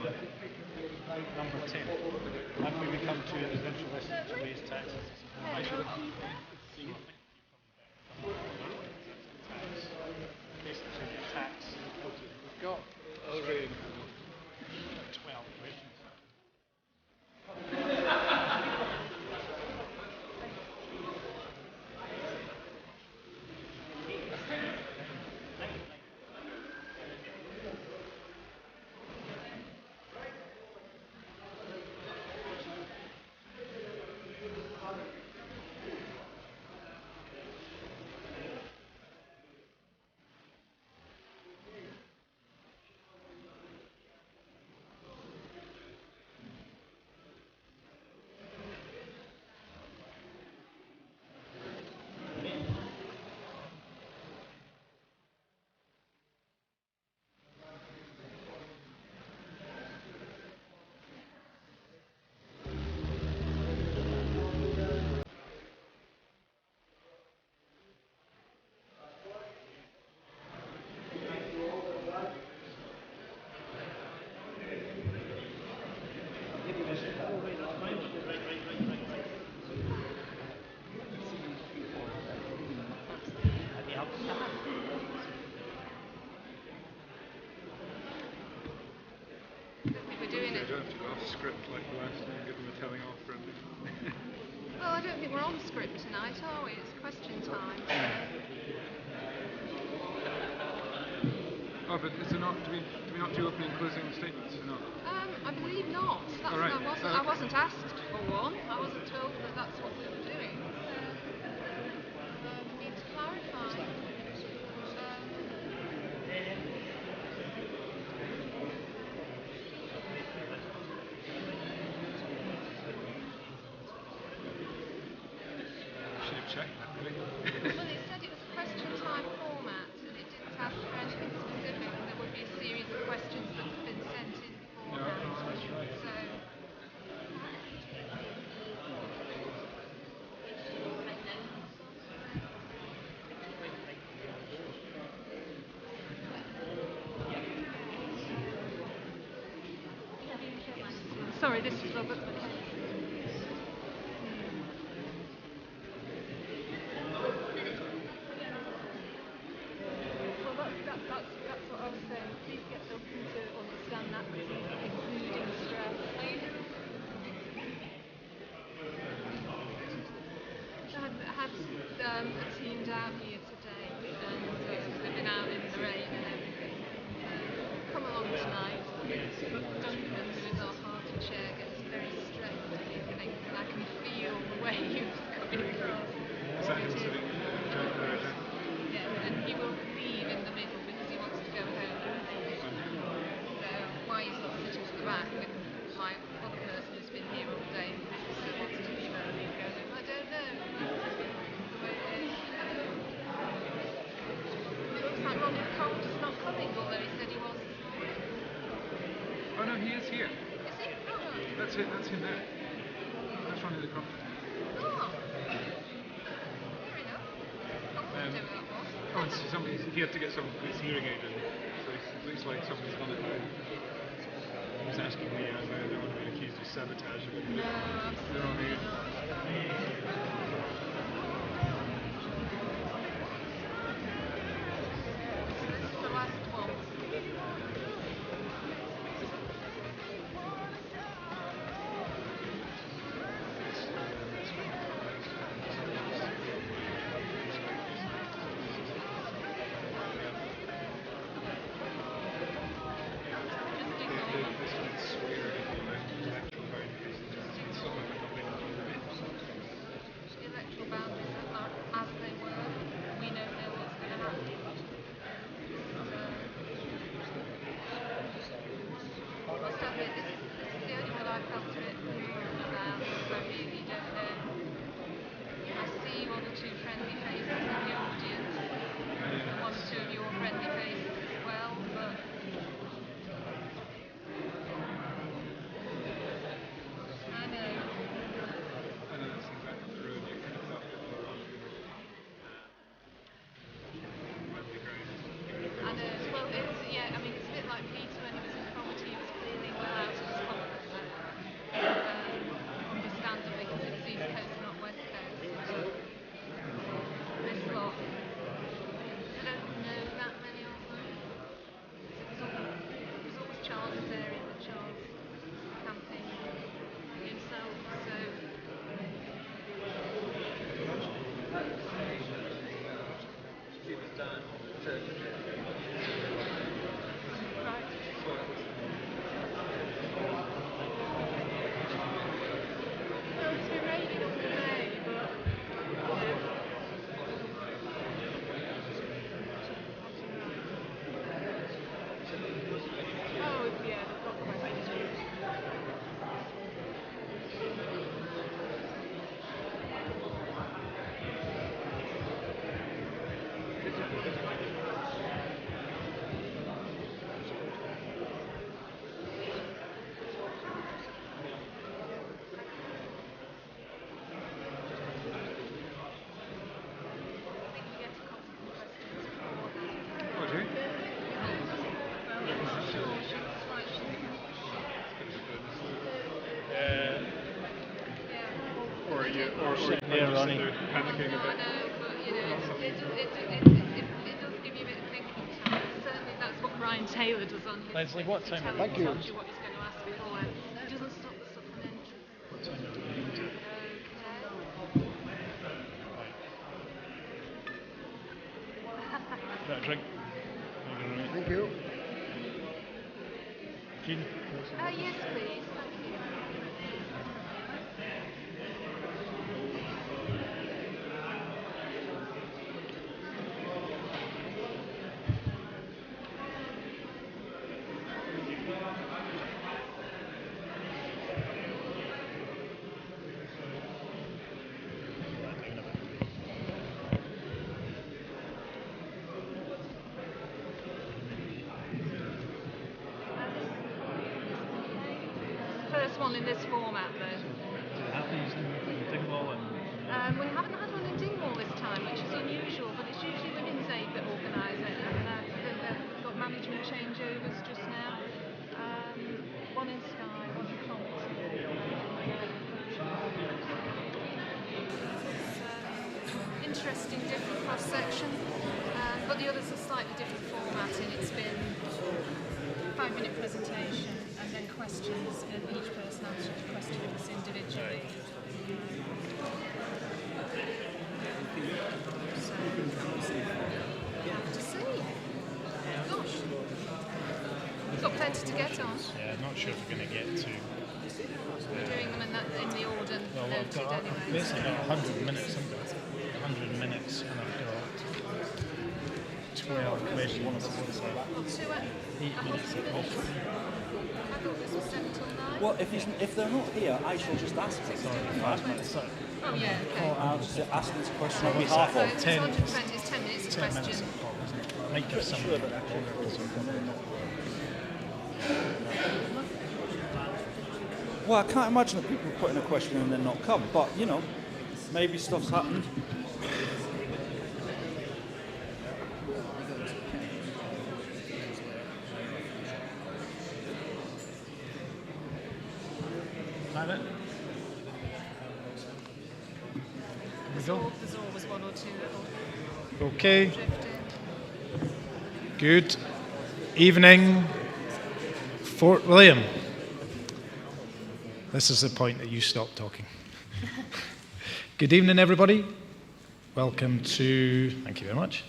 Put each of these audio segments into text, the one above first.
Number 10. How can we become too individualistic to raise taxes? We've got already 12 questions. Script like last time, give them a telling off for Well, I don't think we're on script tonight, are we? It's question time. Oh, but is it not? Do we not do opening and closing statements or not? I believe not. That's, right. I wasn't asked for one. I wasn't told that that's what we were doing. We need to clarify. Check that, really. Well, it said it was a question time format, and it didn't ask for anything specific, and there would be a series of questions that have been sent in beforehand. No, that's right. So, sorry, this is Robert. That's what I was saying. Please get them to understand that, including stress. I had a team down here today, and they've been out in the rain and everything. Come along tonight. Duncan, who is our party chair, gets very stressed, and he's going to, I can feel the way he's coming across. Is that him sitting? Yeah, and he will leave in the middle because he wants to go home. So why he's not sitting to the back with my other person who's been here all day and still wants to leave early and go home, I don't know. That's the way it is. It looks like Ronnie Colt is not coming, although he said he was this morning. Oh no, he is here. Is he? Oh. That's it. That's him there. That's Ronnie the Croft. Oh. Fair enough. I wonder who that was. Oh, he had to get some his hearing aid in, so it looks like somebody's done it now. He was asking me, I don't want to be accused of sabotage. No, absolutely not. So this is the last one. you, or you might Yeah, just Ronnie. sit there panicking a I bit. know, but you know, it does give you a bit of thinking time. Certainly, that's what Brian Taylor does on his. Leslie, what time Tells are we? tells you what he's going to ask before. He doesn't stop the supplementary. What time are we doing it? Okay. Got a drink? Thank you. Jean? Yes, please. Thank you. First one in this format, though. We haven't had one in Dingwall this time, which is unusual, but it's usually Women's Aid that organise it, and we've got management changeovers just now. One in Skye, one in Compton. Interesting, different cross-section, but the others are slightly different formatting. It's been 5-minute presentation and then questions, and each person answers questions individually. So, we'll have to see. Gosh, we've got plenty to get on. Yeah, I'm not sure if we're going to get to. We're doing them in the order Well, I've noted got anyway. basically got 100 minutes, haven't I? 100 minutes, and I've got 12 questions. Well, 8 minutes at I thought this was 7 till 9. Well, if they're not here, I shall just ask them. Sorry, 5 minutes. Sorry. Oh, yeah, okay. Or I'll just ask them this question on What's behalf So of. it's 10 120 is 10 minutes a 10 minutes question. a pop, isn't it? Might give some longer because we're probably not. Well, I can't imagine that people put in a question and then not come, but, you know, maybe stuff's happened. Is that it? Here we go. There's always one or two that'll Okay. drift in. Good evening, Fort William. This is the point that you stop talking. Good evening, everybody. Welcome to, thank you very much.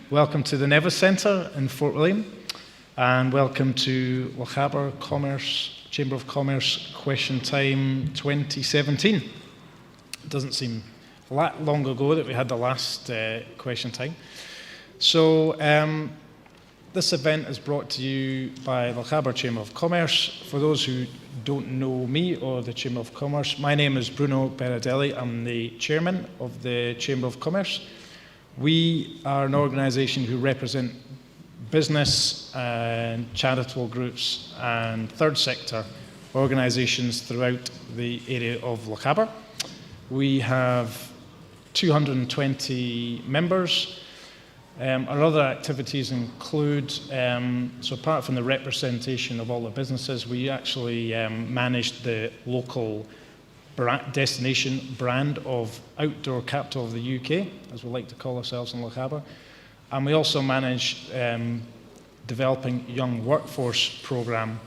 Welcome to the Nevis Centre in Fort William, and welcome to Lochaber Chamber of Commerce Question Time 2017. It doesn't seem that long ago that we had the last question time. So this event is brought to you by Lochaber Chamber of Commerce. For those who don't know me or the Chamber of Commerce, my name is Bruno Berardelli. I'm the chairman of the Chamber of Commerce. We are an organisation who represent business and charitable groups and third sector organisations throughout the area of Lochaber. We have 220 members. Our other activities include, so apart from the representation of all the businesses, we actually manage the local destination brand of outdoor capital of the UK, as we like to call ourselves in Lochaber. And we also manage developing young workforce programme,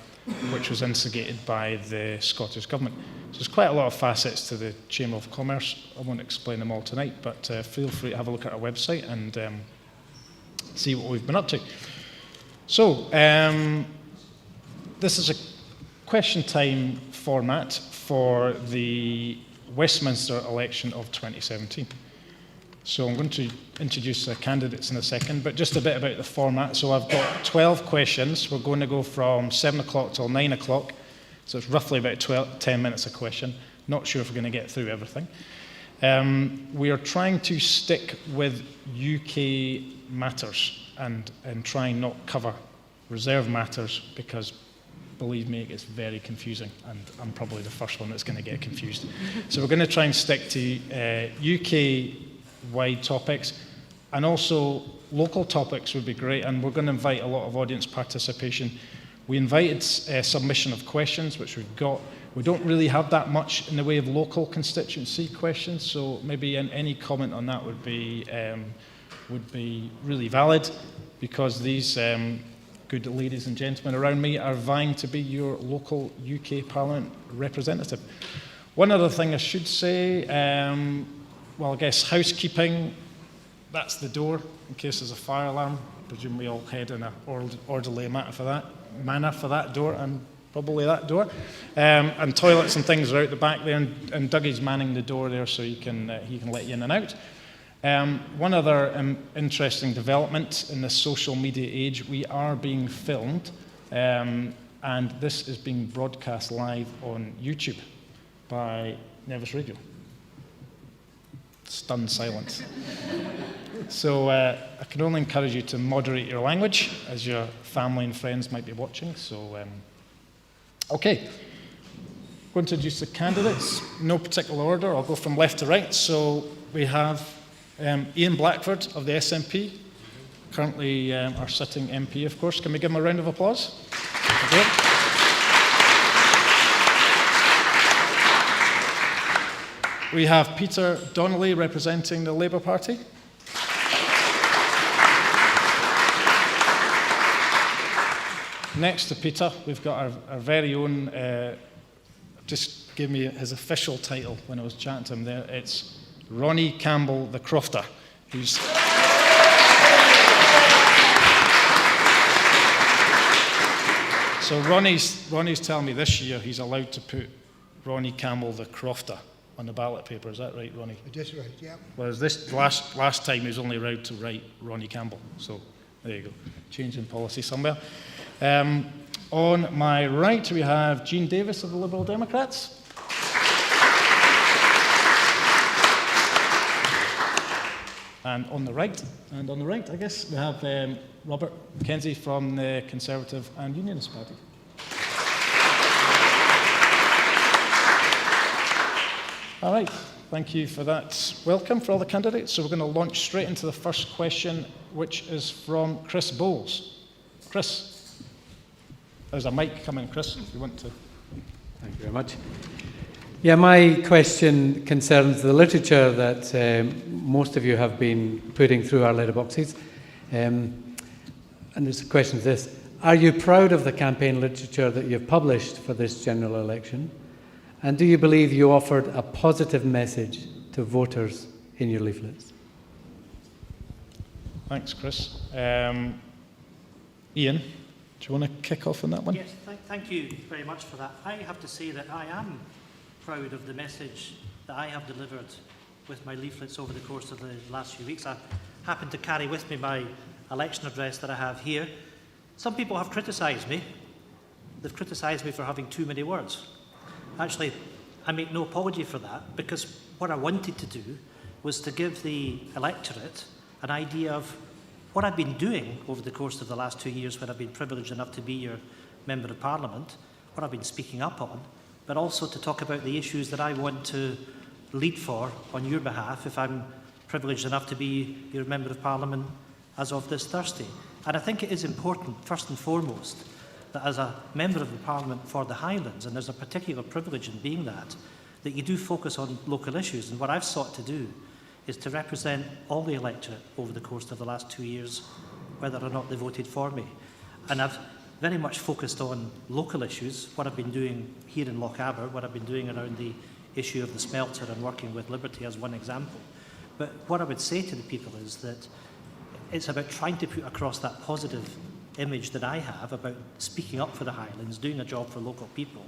which was instigated by the Scottish Government. So there's quite a lot of facets to the Chamber of Commerce. I won't explain them all tonight, but feel free to have a look at our website and see what we've been up to. So, this is a question time format for the Westminster election of 2017. So I'm going to introduce the candidates in a second, but just a bit about the format. So I've got 12 questions. We're going to go from 7 o'clock till 9 o'clock. So it's roughly about 10 minutes a question. Not sure if we're going to get through everything. We are trying to stick with UK matters and try and not cover reserve matters because, believe me, it gets very confusing, and I'm probably the first one that's going to get confused. So we're going to try and stick to UK-wide topics, and also local topics would be great, and we're going to invite a lot of audience participation. We invited submission of questions, which we've got. We don't really have that much in the way of local constituency questions, so maybe any comment on that would be really valid, because these good ladies and gentlemen around me are vying to be your local UK Parliament representative. One other thing I should say, well, I guess housekeeping, that's the door in case there's a fire alarm. I presume we all head in an orderly manner for that door, and probably that door. And toilets and things are out the back there, and Dougie's manning the door there so he can let you in and out. One other interesting development in the social media age, we are being filmed, and this is being broadcast live on YouTube by Nevis Radio. Stunned silence. So I can only encourage you to moderate your language, as your family and friends might be watching. So, okay. Going to introduce the candidates. No particular order. I'll go from left to right. So we have Ian Blackford of the SNP, currently our sitting MP, of course. Can we give him a round of applause? Okay. We have Peter Donnelly representing the Labour Party. Next to Peter, we've got our very own, just gave me his official title when I was chatting to him there. It's Ronnie Campbell the Crofter, who's so Ronnie's telling me this year he's allowed to put Ronnie Campbell the Crofter on the ballot paper. Is that right, Ronnie? That's right, yeah. Whereas this last time he was only allowed to write Ronnie Campbell. So there you go, change in policy somewhere. On my right we have Jean Davis of the Liberal Democrats. And on the right, I guess, we have Robert Mackenzie from the Conservative and Unionist Party. All right, thank you for that welcome for all the candidates. So we're going to launch straight into the first question, which is from Chris Bowles. Chris, there's a mic coming, Chris, if you want to. Thank you very much. Yeah, my question concerns the literature that most of you have been putting through our letterboxes. And this question is this: are you proud of the campaign literature that you've published for this general election? And do you believe you offered a positive message to voters in your leaflets? Thanks, Chris. Ian, do you want to kick off on that one? Yes, thank you very much for that. I have to say that I am proud of the message that I have delivered with my leaflets over the course of the last few weeks. I happen to carry with me my election address that I have here. Some people have criticised me. They've criticised me for having too many words. Actually, I make no apology for that, because what I wanted to do was to give the electorate an idea of what I've been doing over the course of the last 2 years when I've been privileged enough to be your Member of Parliament, what I've been speaking up on, but also to talk about the issues that I want to lead for on your behalf if I'm privileged enough to be your Member of Parliament as of this Thursday. And I think it is important, first and foremost, that as a Member of the Parliament for the Highlands, and there's a particular privilege in being that you do focus on local issues. And what I've sought to do is to represent all the electorate over the course of the last 2 years, whether or not they voted for me. And I've very much focused on local issues, what I've been doing here in Lochaber, what I've been doing around the issue of the smelter and working with Liberty as one example. But what I would say to the people is that it's about trying to put across that positive image that I have about speaking up for the Highlands, doing a job for local people,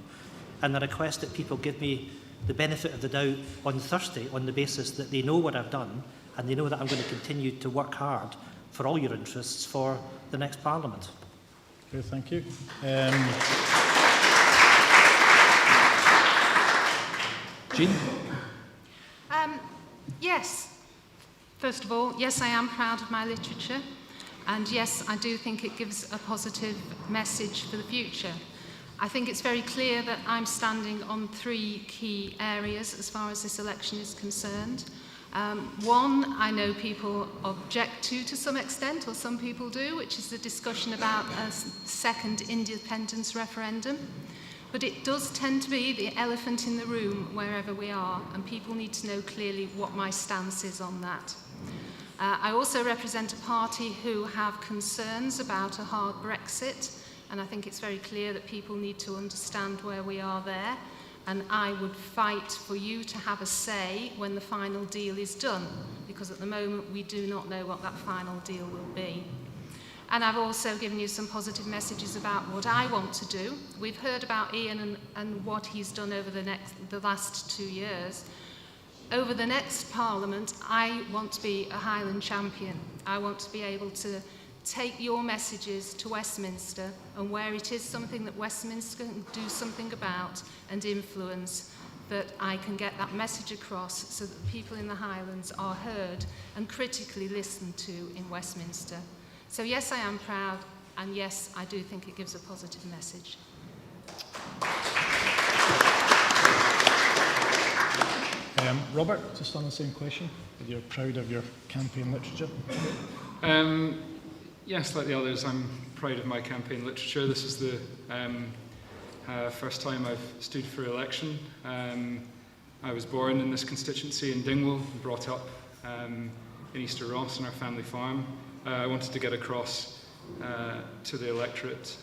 and the request that people give me the benefit of the doubt on Thursday on the basis that they know what I've done and they know that I'm going to continue to work hard for all your interests for the next Parliament. Okay, thank you. Jean? Yes. First of all, yes, I am proud of my literature. And yes, I do think it gives a positive message for the future. I think it's very clear that I'm standing on 3 key areas as far as this election is concerned. One, I know people object to some extent, or some people do, which is the discussion about a second independence referendum. But it does tend to be the elephant in the room wherever we are, and people need to know clearly what my stance is on that. I also represent a party who have concerns about a hard Brexit, and I think it's very clear that people need to understand where we are there, and I would fight for you to have a say when the final deal is done, because at the moment we do not know what that final deal will be. And I've also given you some positive messages about what I want to do. We've heard about Ian and what he's done over the last 2 years. Over the next Parliament, I want to be a Highland champion. I want to be able to take your messages to Westminster, and where it is something that Westminster can do something about and influence, that I can get that message across so that the people in the Highlands are heard and critically listened to in Westminster. So yes, I am proud, and yes, I do think it gives a positive message. Robert, just on the same question, you're proud of your campaign literature? Yes, like the others, I'm proud of my campaign literature. This is the first time I've stood for election. I was born in this constituency in Dingwall, brought up in Easter Ross on our family farm. I wanted to get across to the electorate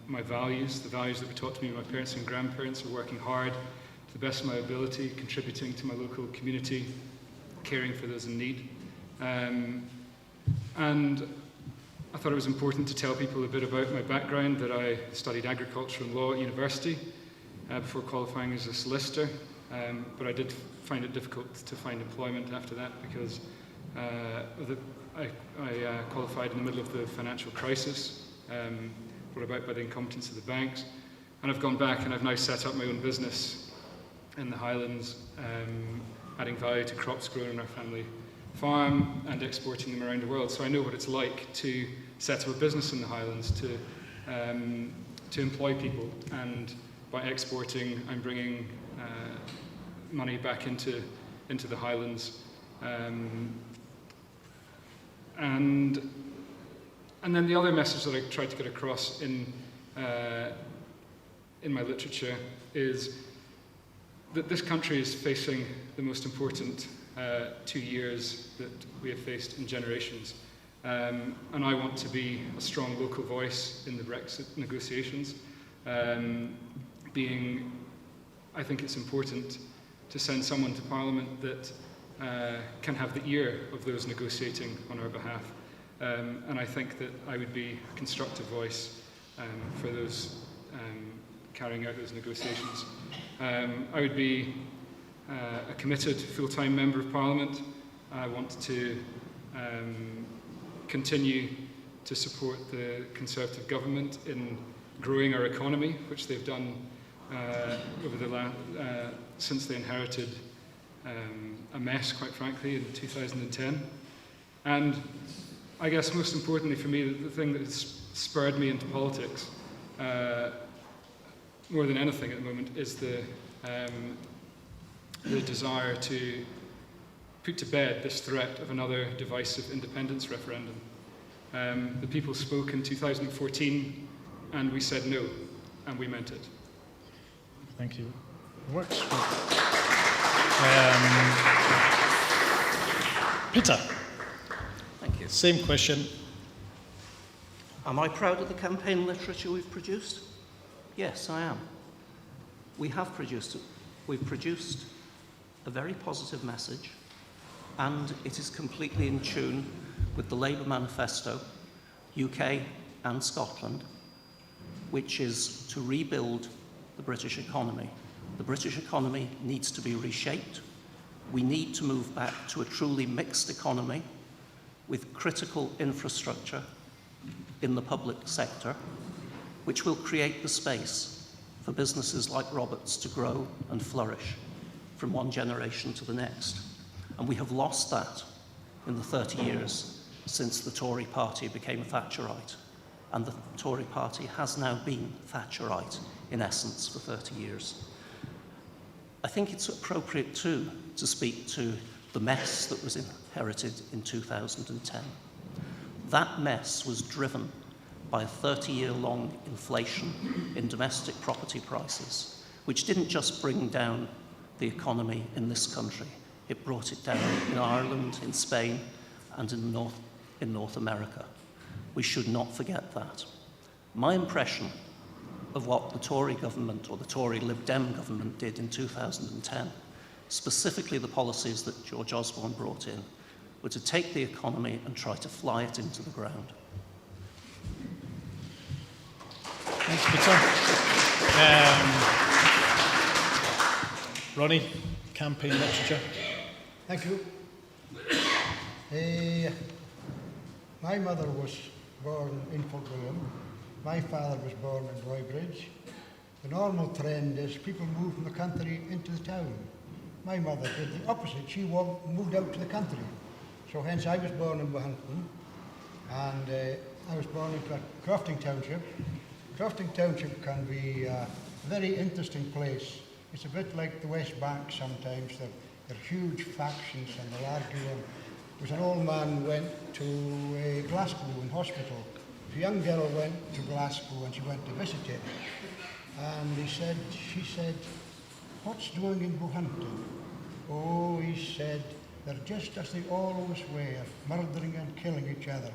my values, the values that were taught to me by my parents and grandparents, of working hard to the best of my ability, contributing to my local community, caring for those in need. And I thought it was important to tell people a bit about my background, that I studied agriculture and law at university before qualifying as a solicitor, but I did find it difficult to find employment after that because I qualified in the middle of the financial crisis, brought about by the incompetence of the banks, and I've gone back and I've now set up my own business in the Highlands, adding value to crops grown on our family farm and exporting them around the world. So I know what it's like to set up a business in the Highlands, to employ people, and by exporting, I'm bringing money back into the Highlands. And then the other message that I tried to get across in my literature is that this country is facing the most important 2 years that we have faced in generations. And I want to be a strong local voice in the Brexit negotiations. I think it's important to send someone to Parliament that can have the ear of those negotiating on our behalf. And I think that I would be a constructive voice for those carrying out those negotiations. I would be a committed full-time member of Parliament. I want to continue to support the Conservative government in growing our economy, which they've done over since they inherited a mess, quite frankly, in 2010. And I guess most importantly for me, the thing that has spurred me into politics more than anything at the moment is the desire to put to bed this threat of another divisive independence referendum. The people spoke in 2014 and we said no, and we meant it. Thank you. Works. Peter. Thank you. Same question. Am I proud of the campaign literature we've produced? Yes, I am. We have produced it. We've produced a very positive message, and it is completely in tune with the Labour manifesto, UK and Scotland, which is to rebuild the British economy. The British economy needs to be reshaped. We need to move back to a truly mixed economy with critical infrastructure in the public sector, which will create the space for businesses like Roberts to grow and flourish from one generation to the next. And we have lost that in the 30 years since the Tory party became Thatcherite. And the Tory party has now been Thatcherite, in essence, for 30 years. I think it's appropriate, too, to speak to the mess that was inherited in 2010. That mess was driven by a 30-year-long inflation in domestic property prices, which didn't just bring down the economy in this country, it brought it down in Ireland, in Spain, and in North America. We should not forget that. My impression of what the Tory government, or the Tory Lib Dem government, did in 2010, specifically the policies that George Osborne brought in, were to take the economy and try to fly it into the ground. Thanks, Peter. Ronnie, campaign literature. Thank you. My mother was born in Fort William. My father was born in Roybridge. The normal trend is people move from the country into the town. My mother did the opposite. She moved out to the country. So hence I was born in Bohampton, and I was born into Crofting Township. Crofting Township can be a very interesting place. It's a bit like the West Bank sometimes. There are huge factions and they'll argue. There was an old man went to Glasgow in hospital. A young girl went to Glasgow and she went to visit him. And she said, "What's doing in Bohampton?" "Oh," he said, "they're just as they always were, murdering and killing each other."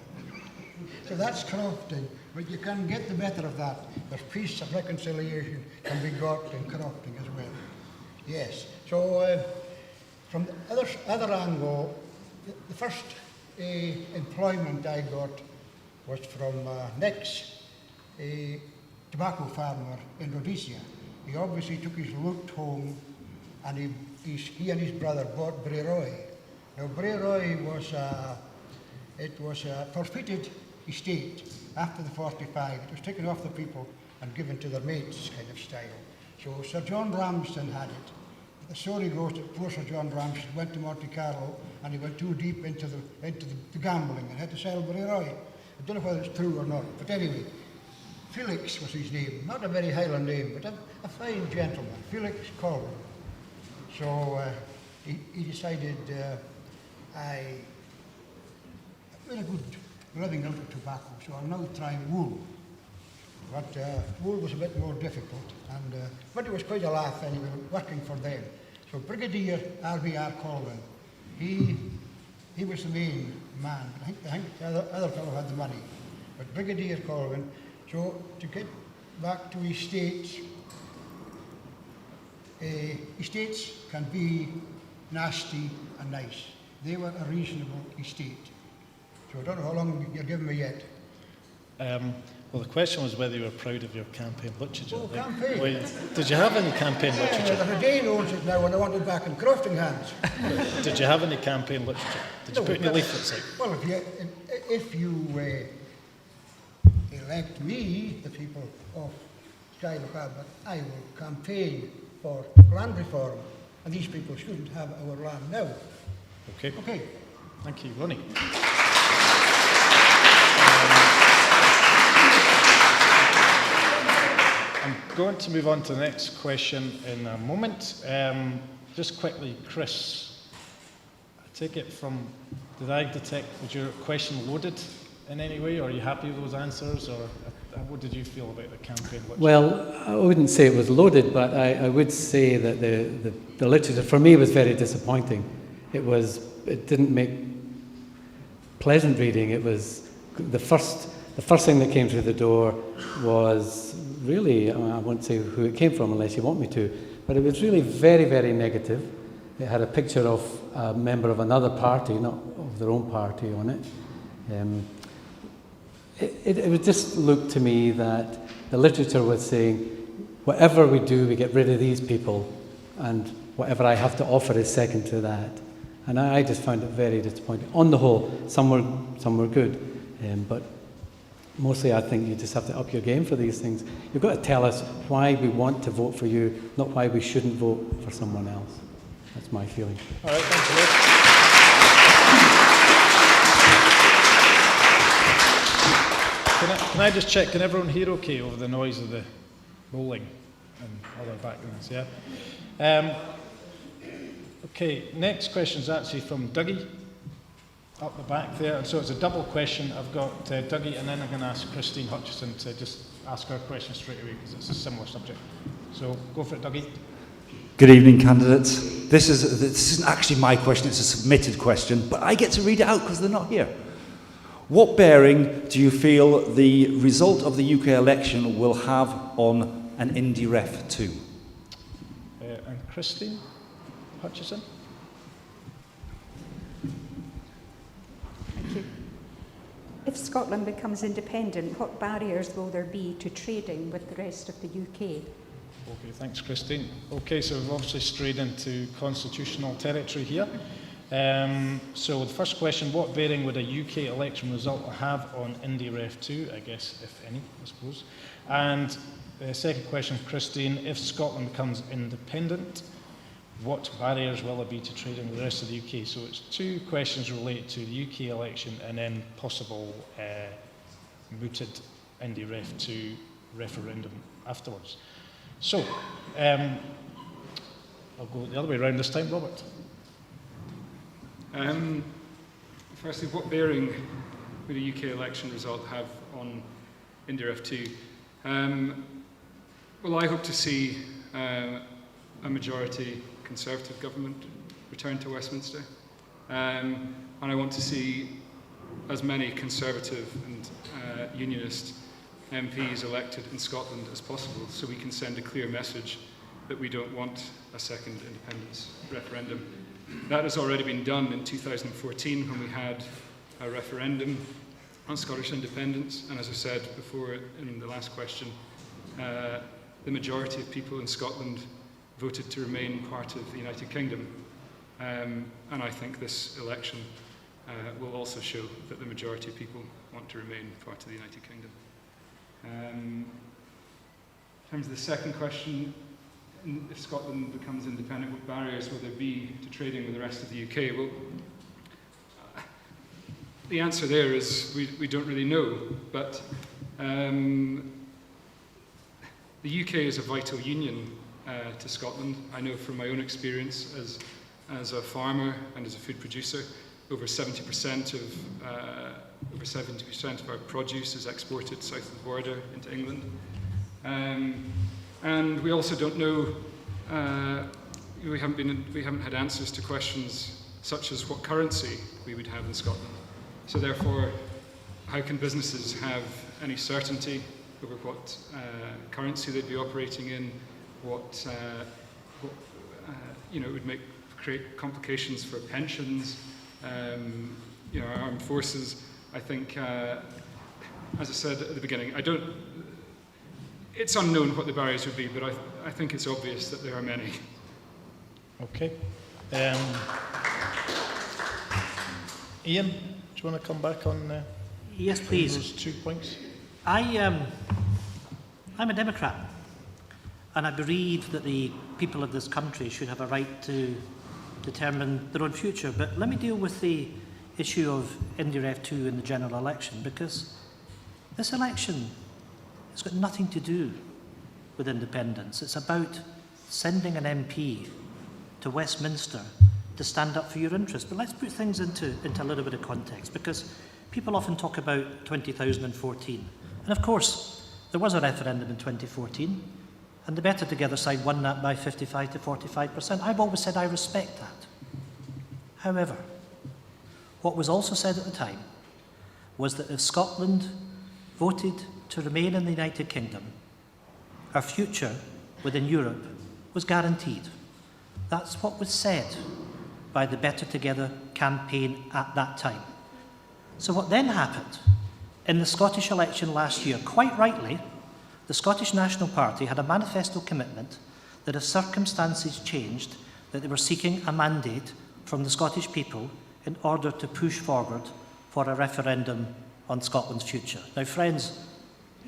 So that's Crofting, but you can get the better of that. There's peace and reconciliation can be got in Crofting as well. Yes, so from the other angle, the first employment I got was from Nex, a tobacco farmer in Rhodesia. He obviously took his loot home, and he and his brother bought Breroy. Now Breroy was a forfeited estate after the 45. It was taken off the people and given to their mates, kind of style. So Sir John Ramsden had it. The story goes that poor Sir John Ramsden went to Monte Carlo and he went too deep into the gambling and had to sell Breroy. I don't know whether it's true or not, but anyway, Felix was his name. Not a very Highland name, but a fine gentleman, Felix Colvin. So he decided, I made a good living out of tobacco, so I'm now trying wool. But wool was a bit more difficult, but it was quite a laugh anyway, working for them. So Brigadier R.B.R. Colvin, he was the main man. I think the other fellow had the money, but Brigadier Colvin. So to get back to estates, estates can be nasty and nice. They were a reasonable estate. So I don't know how long you're giving me yet. Well, the question was whether you were proud of your campaign literature. Oh, campaign? Wait, did you have any campaign literature? The Dane owns it now, and I want it back in Crofting hands. Did you have any campaign literature? Did you put any leaflets out? Well, if you elect me, the people of Skye Lochaber, I will campaign for land reform, and these people shouldn't have our land now. Okay. Okay. Thank you, Ronnie. I'm going to move on to the next question in a moment. Just quickly, Chris, I take it from, did I detect, was your question loaded in any way? Or are you happy with those answers? Or what did you feel about the campaign literature? Well, I wouldn't say it was loaded, but I would say that the literature for me was very disappointing. It didn't make pleasant reading. It was the first thing that came through the door was really, I won't say who it came from unless you want me to, but it was really very, very negative. It had a picture of a member of another party, not of their own party, on it. It would just look to me that the literature was saying, whatever we do, we get rid of these people, and whatever I have to offer is second to that. And I just found it very disappointing. On the whole, some were good, but mostly I think you just have to up your game for these things. You've got to tell us why we want to vote for you, not why we shouldn't vote for someone else. That's my feeling. All right, thanks a lot. Can I just check, can everyone hear okay over the noise of the rolling and other backgrounds, yeah? Okay, next question is actually from Dougie. up the back there. So it's a double question. I've got Dougie, and then I'm going to ask Christine Hutchison to just ask her question straight away because it's a similar subject. So go for it, Dougie. Good evening, candidates. This isn't actually my question, it's a submitted question, but I get to read it out because they're not here. What bearing do you feel the result of the UK election will have on an Indy Ref 2? And Christine Hutchison? Thank you. If Scotland becomes independent, what barriers will there be to trading with the rest of the UK? Okay, thanks, Christine. Okay, so we've obviously strayed into constitutional territory here. So the first question, what bearing would a UK election result have on Indy Ref 2? I guess, if any, I suppose. And the second question, Christine, if Scotland becomes independent, what barriers will there be to trading with the rest of the UK? So it's two questions related to the UK election and then possible mooted Indy Ref 2 referendum afterwards. So, I'll go the other way around this time, Robert. Firstly, what bearing would a UK election result have on Indy Ref 2? Well, I hope to see a majority Conservative government return to Westminster. And I want to see as many Conservative and Unionist MPs elected in Scotland as possible, so we can send a clear message that we don't want a second independence referendum. That has already been done in 2014 when we had a referendum on Scottish independence, and as I said before in the last question, the majority of people in Scotland voted to remain part of the United Kingdom. And I think this election will also show that the majority of people want to remain part of the United Kingdom. In terms of the second question, if Scotland becomes independent, what barriers will there be to trading with the rest of the UK? Well, the answer there is we don't really know, but the UK is a vital union to Scotland. I know from my own experience as a farmer and as a food producer, over 70% of our produce is exported south of the border into England. And we also don't know, we haven't had answers to questions such as what currency we would have in Scotland. So therefore, how can businesses have any certainty over what currency they'd be operating in, what it would create complications for pensions, our armed forces. I think, as I said at the beginning, it's unknown what the barriers would be, but I think it's obvious that there are many. Okay. Ian, do you want to come back on yes, please. Those 2 points? I'm a Democrat, and I believe that the people of this country should have a right to determine their own future. But let me deal with the issue of Indy Ref 2 in the general election, because this election has got nothing to do with independence. It's about sending an MP to Westminster to stand up for your interests. But let's put things into a little bit of context, because people often talk about 2014. And of course, there was a referendum in 2014, and the Better Together side won that by 55 to 45%. I've always said I respect that. However, what was also said at the time was that if Scotland voted to remain in the United Kingdom, our future within Europe was guaranteed. That's what was said by the Better Together campaign at that time. So what then happened in the Scottish election last year, quite rightly, the Scottish National Party had a manifesto commitment that if circumstances changed, that they were seeking a mandate from the Scottish people in order to push forward for a referendum on Scotland's future. Now, friends,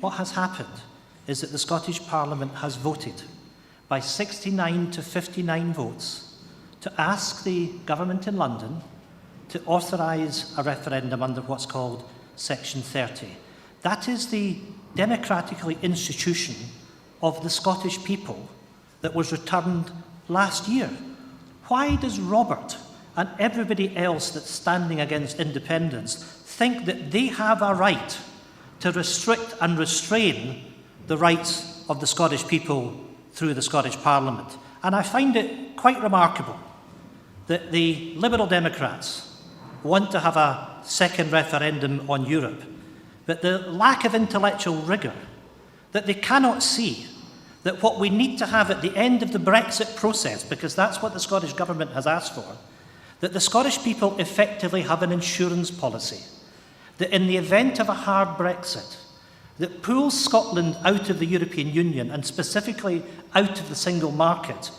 what has happened is that the Scottish Parliament has voted by 69 to 59 votes to ask the government in London to authorise a referendum under what's called Section 30. That is the democratically institution of the Scottish people that was returned last year. Why does Robert and everybody else that's standing against independence think that they have a right to restrict and restrain the rights of the Scottish people through the Scottish Parliament. And I find it quite remarkable that the Liberal Democrats want to have a second referendum on Europe, but the lack of intellectual rigour, that they cannot see that what we need to have at the end of the Brexit process, because that's what the Scottish Government has asked for, that the Scottish people effectively have an insurance policy, that in the event of a hard Brexit, that pulls Scotland out of the European Union and specifically out of the single market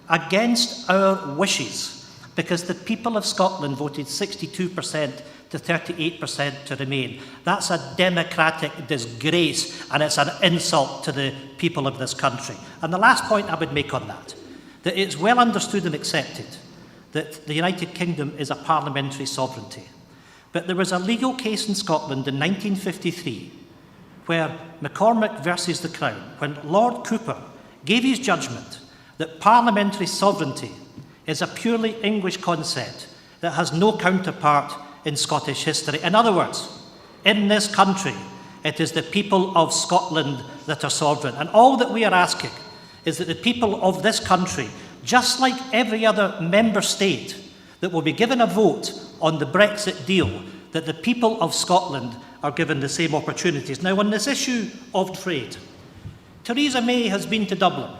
against our wishes, because the people of Scotland voted 62% to 38% to remain. That's a democratic disgrace, and it's an insult to the people of this country. And the last point I would make on that it's well understood and accepted that the United Kingdom is a parliamentary sovereignty. But there was a legal case in Scotland in 1953 where McCormick versus the Crown, when Lord Cooper gave his judgment that parliamentary sovereignty is a purely English concept that has no counterpart in Scottish history. In other words, in this country, it is the people of Scotland that are sovereign. And all that we are asking is that the people of this country, just like every other member state that will be given a vote on the Brexit deal, that the people of Scotland are given the same opportunities. Now, on this issue of trade, Theresa May has been to Dublin,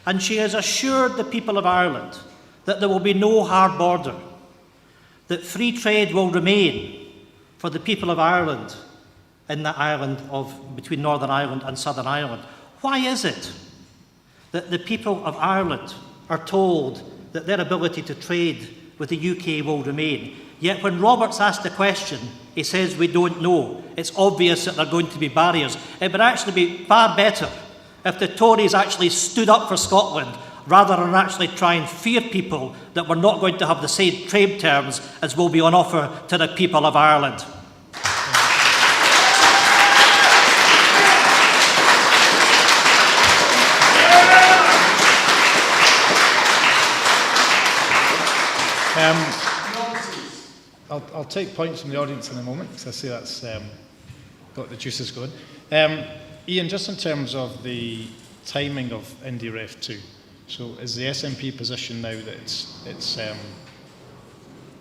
and she has assured the people of Ireland that there will be no hard border, that free trade will remain for the people of Ireland in the island of between Northern Ireland and Southern Ireland. Why is it that the people of Ireland are told that their ability to trade with the UK will remain? Yet when Roberts asked the question, he says we don't know. It's obvious that there are going to be barriers. It would actually be far better if the Tories actually stood up for Scotland rather than actually try and fear people that we're not going to have the same trade terms as will be on offer to the people of Ireland. I'll take points from the audience in a moment, because I see that's got the juices going. Ian, just in terms of the timing of IndyRef 2, so is the SNP position now that it's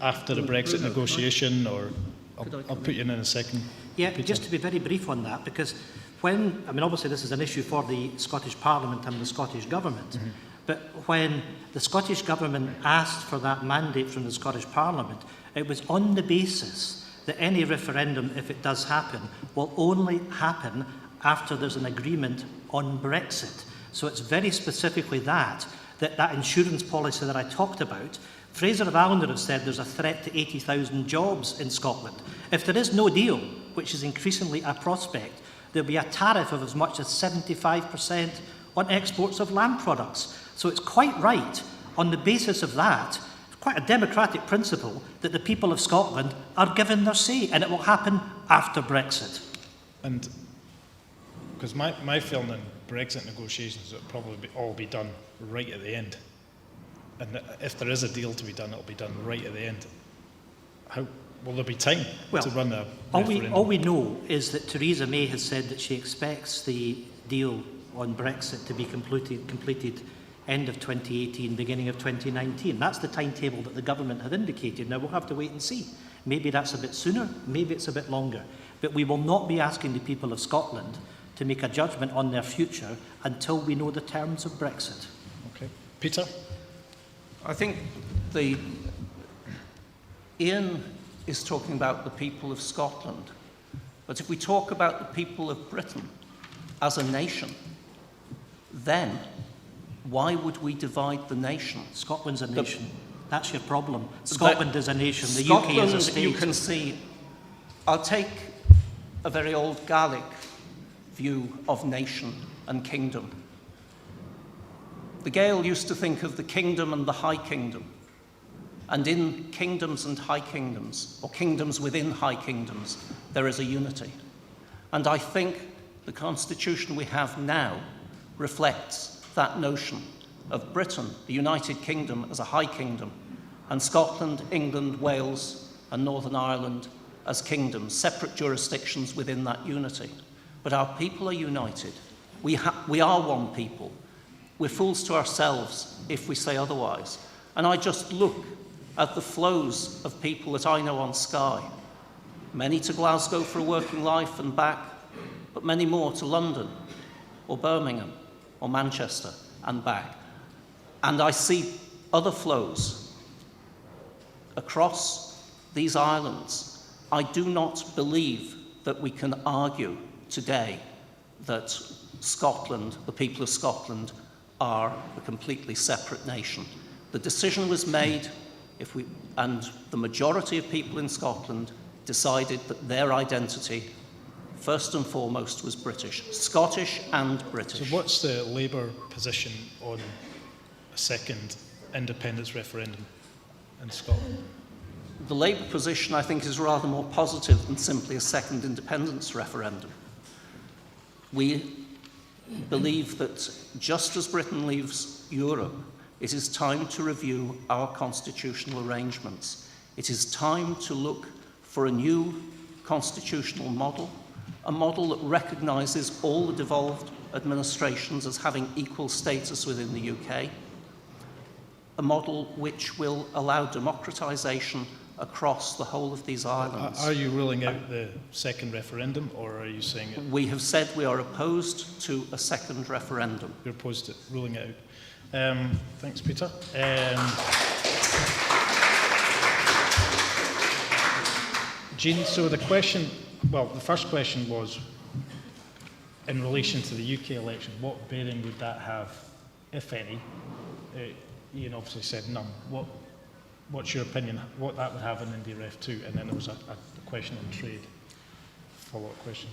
after the Brexit negotiation, or I'll put you in a second? Yeah, Peter. just to be very brief on that, because obviously this is an issue for the Scottish Parliament and the Scottish Government, but when the Scottish Government asked for that mandate from the Scottish Parliament, it was on the basis that any referendum, if it does happen, will only happen after there's an agreement on Brexit. So it's very specifically that insurance policy that I talked about. Fraser of Allender have said there's a threat to 80,000 jobs in Scotland. If there is no deal, which is increasingly a prospect, there'll be a tariff of as much as 75% on exports of land products. So it's quite right, on the basis of that, quite a democratic principle, that the people of Scotland are given their say, and it will happen after Brexit. And because my feeling in Brexit negotiations, it'll probably all be done right at the end. And if there is a deal to be done, it'll be done right at the end. How will there be time to run a referendum? All we know is that Theresa May has said that she expects the deal on Brexit to be completed end of 2018, beginning of 2019. That's the timetable that the government have indicated. Now, we'll have to wait and see. Maybe that's a bit sooner, maybe it's a bit longer. But we will not be asking the people of Scotland to make a judgment on their future until we know the terms of Brexit. Okay. Peter? I think Ian is talking about the people of Scotland. But if we talk about the people of Britain as a nation, then why would we divide the nation? Scotland's a nation. That's your problem. Scotland is a nation. The UK is a state. You can see, I'll take a very old Gaelic view of nation and kingdom. The Gael used to think of the kingdom and the high kingdom. And in kingdoms and high kingdoms, or kingdoms within high kingdoms, there is a unity. And I think the constitution we have now reflects that notion of Britain, the United Kingdom, as a high kingdom, and Scotland, England, Wales, and Northern Ireland as kingdoms, separate jurisdictions within that unity. But our people are united. We are one people. We're fools to ourselves if we say otherwise. And I just look at the flows of people that I know on Skye. Many to Glasgow for a working life and back, but many more to London or Birmingham or Manchester and back. And I see other flows across these islands. I do not believe that we can argue today that Scotland, the people of Scotland, are a completely separate nation. The decision was made, and the majority of people in Scotland decided that their identity, first and foremost, was British, Scottish and British. So what's the Labour position on a second independence referendum in Scotland? The Labour position, I think, is rather more positive than simply a second independence referendum. We believe that just as Britain leaves Europe, it is time to review our constitutional arrangements. It is time to look for a new constitutional model, a model that recognises all the devolved administrations as having equal status within the UK, a model which will allow democratisation across the whole of these islands. Are you ruling out the second referendum, or are you saying it? We have said we are opposed to a second referendum. You're opposed to ruling it out. Thanks, Peter. Jean, so the first question was in relation to the UK election. What bearing would that have, if any? Ian obviously said none. What's your opinion, what that would have in India Ref 2? And then there was a question on trade, follow-up question.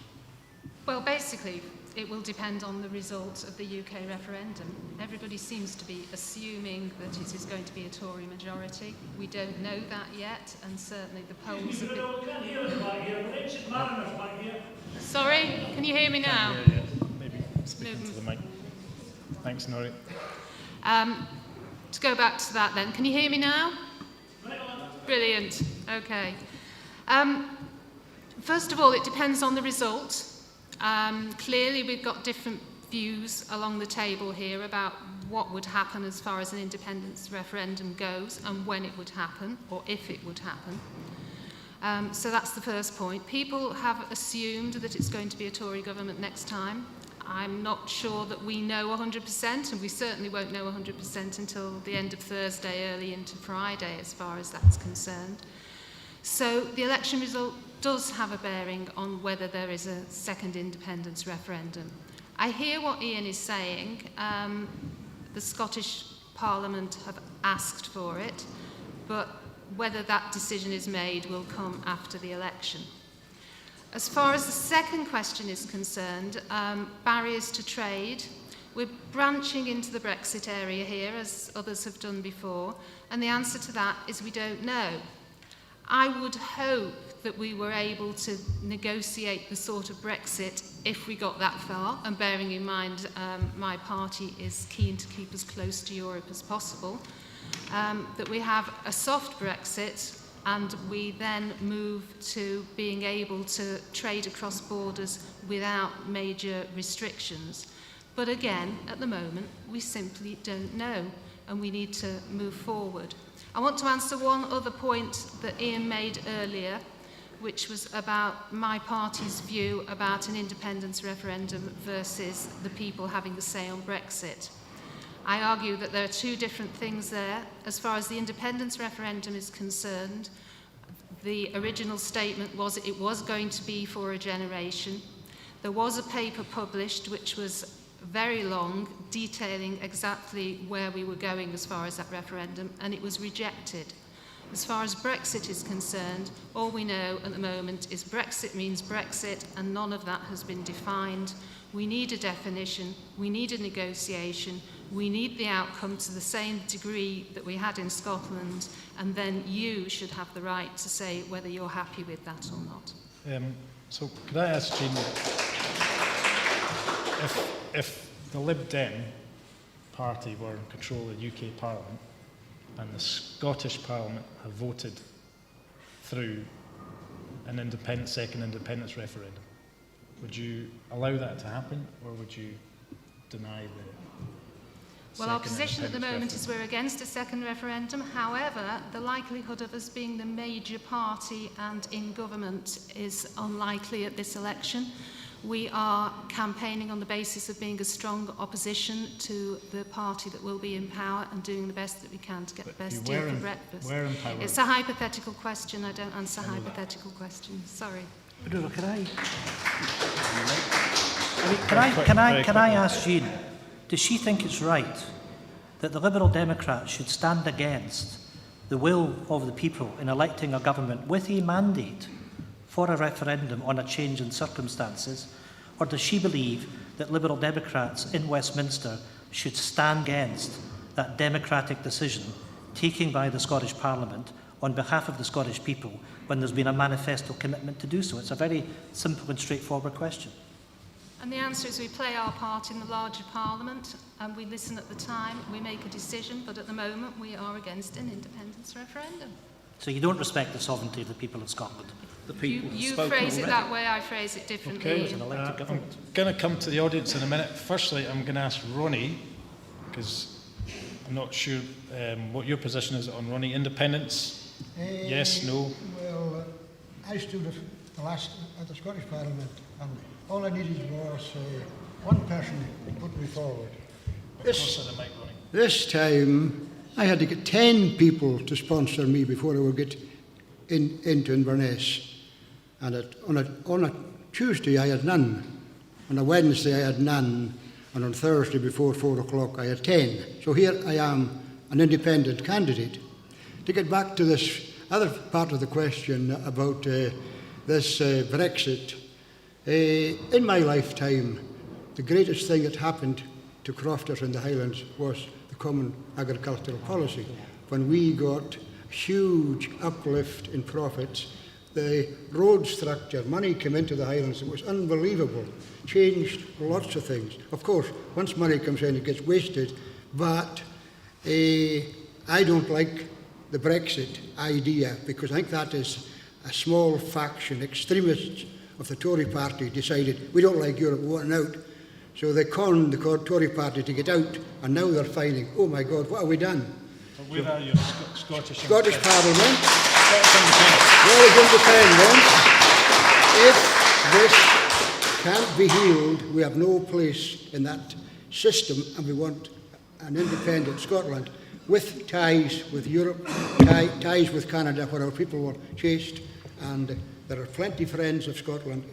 Well, basically, it will depend on the result of the UK referendum. Everybody seems to be assuming that it is going to be a Tory majority. We don't know that yet, and certainly the polls have been... Sorry, can you hear me now? Yeah. Maybe speak into the mic. Thanks, Nori. To go back to that then, can you hear me now? Brilliant, okay. First of all, it depends on the result. Clearly, we've got different views along the table here about what would happen as far as an independence referendum goes and when it would happen, or if it would happen. So that's the first point. People have assumed that it's going to be a Tory government next time. I'm not sure that we know 100%, and we certainly won't know 100% until the end of Thursday, early into Friday, as far as that's concerned. So the election result does have a bearing on whether there is a second independence referendum. I hear what Ian is saying. The Scottish Parliament have asked for it, but whether that decision is made will come after the election. As far as the second question is concerned, barriers to trade, we're branching into the Brexit area here, as others have done before, and the answer to that is we don't know. I would hope that we were able to negotiate the sort of Brexit if we got that far, and bearing in mind my party is keen to keep as close to Europe as possible, that we have a soft Brexit and we then move to being able to trade across borders without major restrictions. But again, at the moment, we simply don't know, and we need to move forward. I want to answer one other point that Ian made earlier, which was about my party's view about an independence referendum versus the people having the say on Brexit. I argue that there are two different things there. As far as the independence referendum is concerned, the original statement was it was going to be for a generation. There was a paper published which was very long, detailing exactly where we were going as far as that referendum, and it was rejected. As far as Brexit is concerned, all we know at the moment is Brexit means Brexit, and none of that has been defined. We need a definition, we need a negotiation, we need the outcome to the same degree that we had in Scotland, and then you should have the right to say whether you're happy with that or not. So could I ask Jean, if the Lib Dem party were in control of the UK Parliament, and the Scottish Parliament have voted through an second independence referendum, would you allow that to happen, or would you deny the Well, our position at the moment is we're against a second referendum. However, the likelihood of us being the major party and in government is unlikely at this election. We are campaigning on the basis of being a strong opposition to the party that will be in power and doing the best that we can to get the best deal for breakfast. Where in power? It's a hypothetical question. I don't answer hypothetical questions. Sorry. Bruno, can I ask Jean, does she think it's right that the Liberal Democrats should stand against the will of the people in electing a government with a mandate for a referendum on a change in circumstances, or does she believe that Liberal Democrats in Westminster should stand against that democratic decision taken by the Scottish Parliament on behalf of the Scottish people when there's been a manifesto commitment to do so? It's a very simple and straightforward question. And the answer is we play our part in the larger Parliament, and we listen at the time, we make a decision, but at the moment we are against an independence referendum. So you don't respect the sovereignty of the people of Scotland? The people You phrase it that way, I phrase it differently. Okay, I'm going to come to the audience in a minute. Firstly, I'm going to ask Ronnie, because I'm not sure what your position is on Ronnie. Independence? Yes, no? Well, I stood at the Scottish Parliament, and all I needed was one person to put me forward. This time, I had to get 10 people to sponsor me before I would get into Inverness. And on a Tuesday, I had none. On a Wednesday, I had none. And on Thursday, before 4 o'clock, I had 10. So here I am, an independent candidate. To get back to this other part of the question about this Brexit, in my lifetime, the greatest thing that happened to crofters in the Highlands was the Common Agricultural Policy. When we got huge uplift in profits, the road structure, money came into the Highlands, it was unbelievable, changed lots of things. Of course, once money comes in, it gets wasted, but I don't like the Brexit idea, because I think that is a small faction, extremists of the Tory party decided, we don't like Europe, we want out. So they conned the Tory party to get out, and now they're finding, oh my God, what have we done? But where are you? Scottish Parliament. Where is independence? If this can't be healed, we have no place in that system, and we want an independent Scotland with ties with Europe, ties with Canada, where our people were chased, and there are plenty of friends of Scotland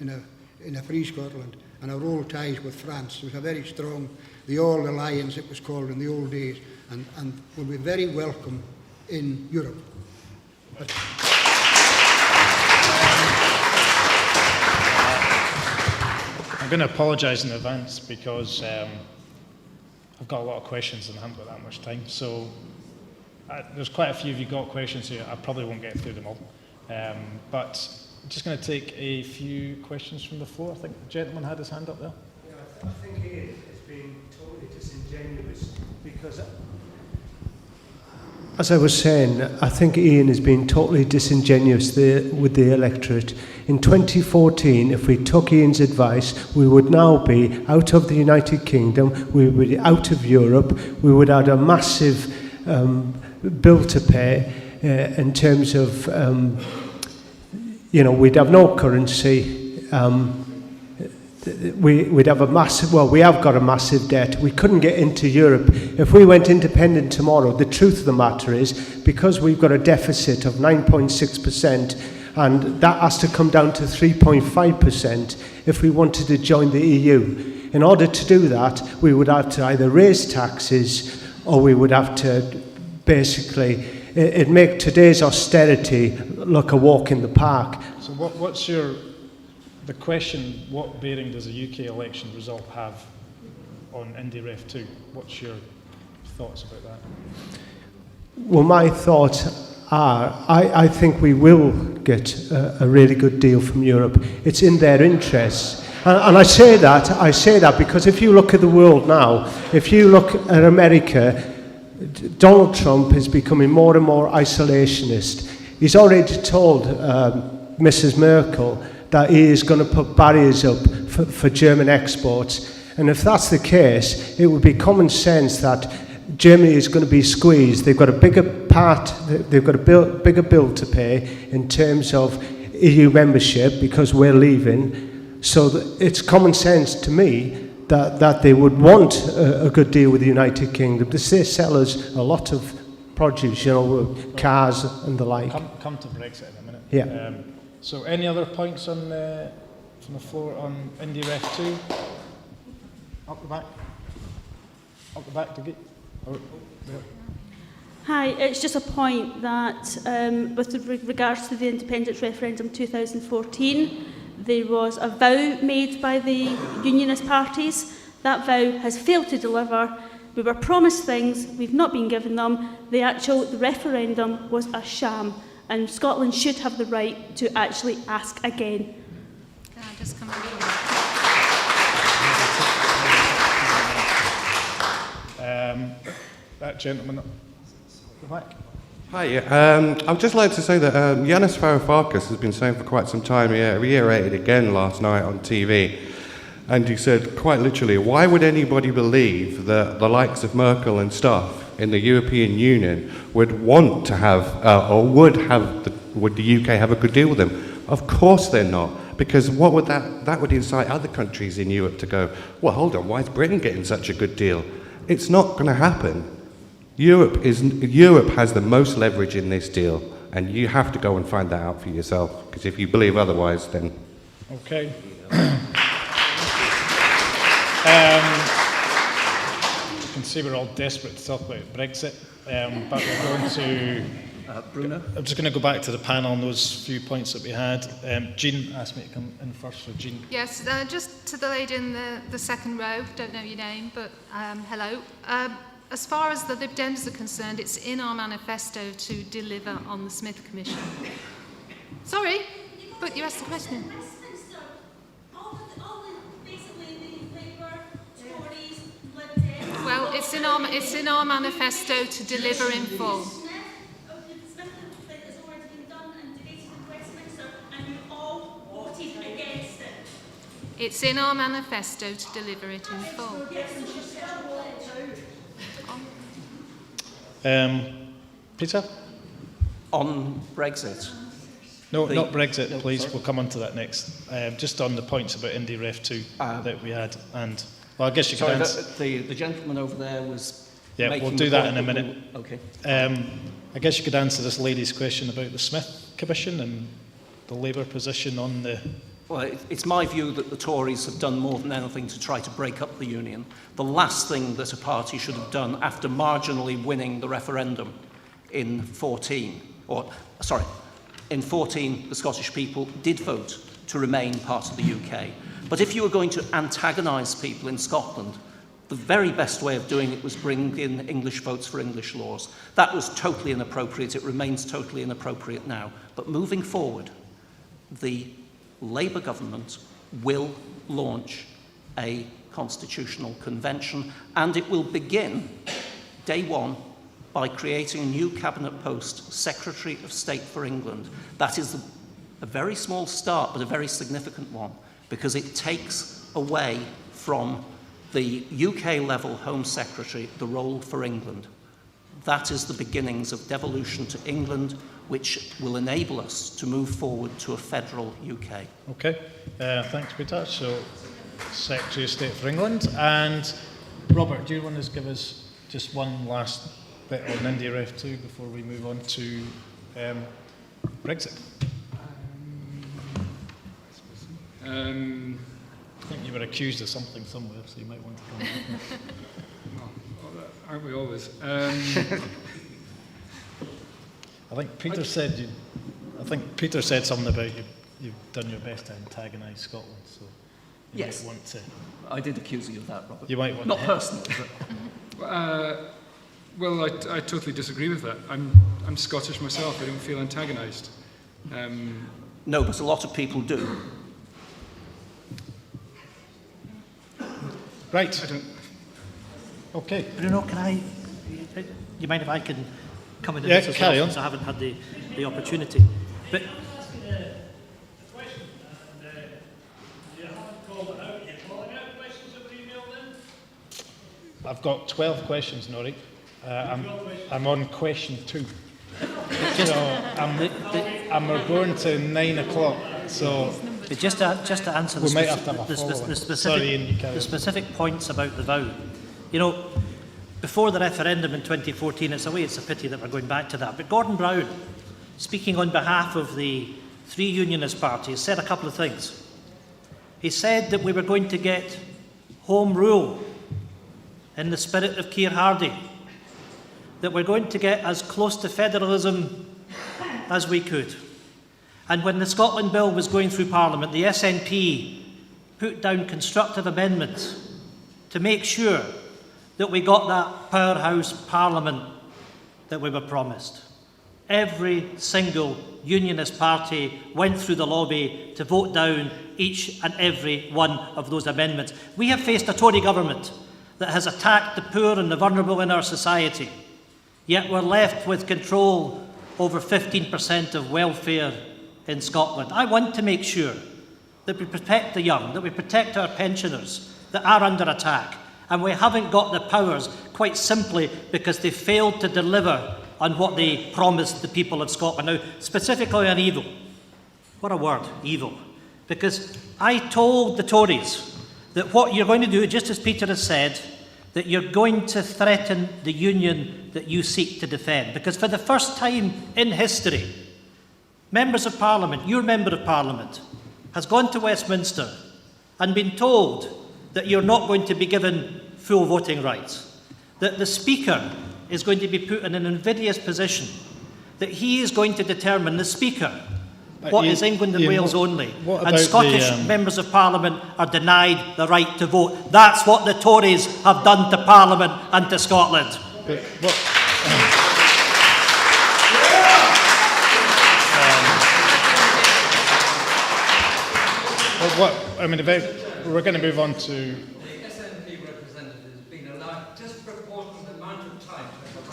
in a free Scotland, and our old ties with France. It was a very strong, the Old Alliance it was called in the old days, and will be very welcome in Europe. I'm going to apologise in advance because I've got a lot of questions and I haven't got that much time. So there's quite a few of you got questions here. I probably won't get through them all. But I'm just going to take a few questions from the floor. I think the gentleman had his hand up there. Yeah, I think it's been totally disingenuous because, as I was saying, I think Ian has been totally disingenuous with the electorate. In 2014, if we took Ian's advice, we would now be out of the United Kingdom, we would be out of Europe, we would have a massive bill to pay in terms of, we'd have no currency, we'd have a massive, well, we have got a massive debt. We couldn't get into Europe. If we went independent tomorrow, the truth of the matter is, because we've got a deficit of 9.6%, and that has to come down to 3.5% if we wanted to join the EU. In order to do that, we would have to either raise taxes, or we would have to basically, it'd make today's austerity look a walk in the park. So what's the question, what bearing does a UK election result have on Indy Ref 2? What's your thoughts about that? Well, my thoughts are, I think we will get a really good deal from Europe. It's in their interests. And I say that because if you look at the world now, if you look at America, Donald Trump is becoming more and more isolationist. He's already told Mrs. Merkel that he is going to put barriers up for German exports. And if that's the case, it would be common sense that Germany is going to be squeezed. They've got a bigger they've got a bigger bill to pay in terms of EU membership because we're leaving. So it's common sense to me that they would want a good deal with the United Kingdom. They sell us a lot of produce, cars and the like. Come to Brexit in a minute. Yeah. So any other points on from the floor on Indie Ref 2? Up the back. Up the back to get. Hi, it's just a point that with regards to the independence referendum 2014, there was a vow made by the unionist parties. That vow has failed to deliver. We were promised things, we've not been given them. The referendum was a sham, and Scotland should have the right to actually ask again. Can I just come That gentleman at the back. Hi, I'd just like to say that Yanis Varoufakis has been saying for quite some time, he reiterated again last night on TV, and he said quite literally, why would anybody believe that the likes of Merkel and stuff in the European Union would want to have, would the UK have a good deal with them? Of course they're not, because what would that would incite other countries in Europe to go, well, hold on, why is Britain getting such a good deal? It's not going to happen. Europe has the most leverage in this deal, and you have to go and find that out for yourself, because if you believe otherwise, then... Okay. You can see we're all desperate to talk about Brexit, but we're going to... Bruno? I'm just going to go back to the panel on those few points that we had. Jean asked me to come in first, so Jean. Yes, just to the lady in the second row, don't know your name, but hello. As far as the Lib Dems are concerned, it's in our manifesto to deliver on the Smith Commission. Sorry, but you asked the question. Well, it's in our manifesto to deliver in full. It's in our manifesto to deliver it in full. Peter? On Brexit? No, not Brexit, please. We'll come on to that next. Just on the points about Indie Ref 2 that we had. And, well, I guess you could answer... The gentleman over there was... Yeah, we'll do that in a minute. Okay. I guess you could answer this lady's question about the Smith Commission and the Labour position on the... Well, it's my view that the Tories have done more than anything to try to break up the union. The last thing that a party should have done after marginally winning the referendum in 14, in 14 the Scottish people did vote to remain part of the UK. But if you were going to antagonise people in Scotland, the very best way of doing it was bring in English votes for English laws. That was totally inappropriate. It remains totally inappropriate now. But moving forward, the Labour government will launch a constitutional convention, and it will begin day one by creating a new cabinet post, Secretary of State for England. That is a very small start, but a very significant one, because it takes away from the UK-level Home Secretary the role for England. That is the beginnings of devolution to England, which will enable us to move forward to a federal UK. Okay, thanks, Peter. So, Secretary of State for England. And Robert, do you want to give us just one last bit on Indie Ref 2 before we move on to Brexit? I think you were accused of something somewhere, so you might want to come back. Well, aren't we always? I think Peter said something about you've done your best to antagonise Scotland, so you might want to... I did accuse you of that, Robert. You might want Not to... personally, but... Well, I totally disagree with that. I'm Scottish myself. I don't feel antagonised. No, but a lot of people do. Right. Okay. Bruno, can I you mind if I can come into Yeah, this as carry well, on. since I haven't had the opportunity? But I've got 12 questions, Norrie. I'm on question 2. So we're going to 9 o'clock. So But just to answer we might have to have a follow-on. Sorry, Ian, you carry the on. specific points about the vow. You know, before the referendum in 2014, it's a pity that we're going back to that. But Gordon Brown, speaking on behalf of the 3 unionist parties, said a couple of things. He said that we were going to get home rule in the spirit of Keir Hardie, that we're going to get as close to federalism as we could. And when the Scotland Bill was going through Parliament, the SNP put down constructive amendments to make sure that we got that powerhouse Parliament that we were promised. Every single unionist party went through the lobby to vote down each and every one of those amendments. We have faced a Tory government that has attacked the poor and the vulnerable in our society, yet we're left with control over 15% of welfare in Scotland. I want to make sure that we protect the young, that we protect our pensioners that are under attack, and we haven't got the powers quite simply because they failed to deliver on what they promised the people of Scotland. Now, specifically on evil. What a word, evil. Because I told the Tories that what you're going to do, just as Peter has said, that you're going to threaten the union that you seek to defend. Because for the first time in history, members of Parliament, your Member of Parliament, has gone to Westminster and been told that you're not going to be given full voting rights, that the Speaker is going to be put in an invidious position, that he is going to determine, the Speaker, what is England and Wales only, and Scottish members of Parliament are denied the right to vote. That's what the Tories have done to Parliament and to Scotland. We're going to move on to... The SNP representative has been allowed disproportionate amount of time to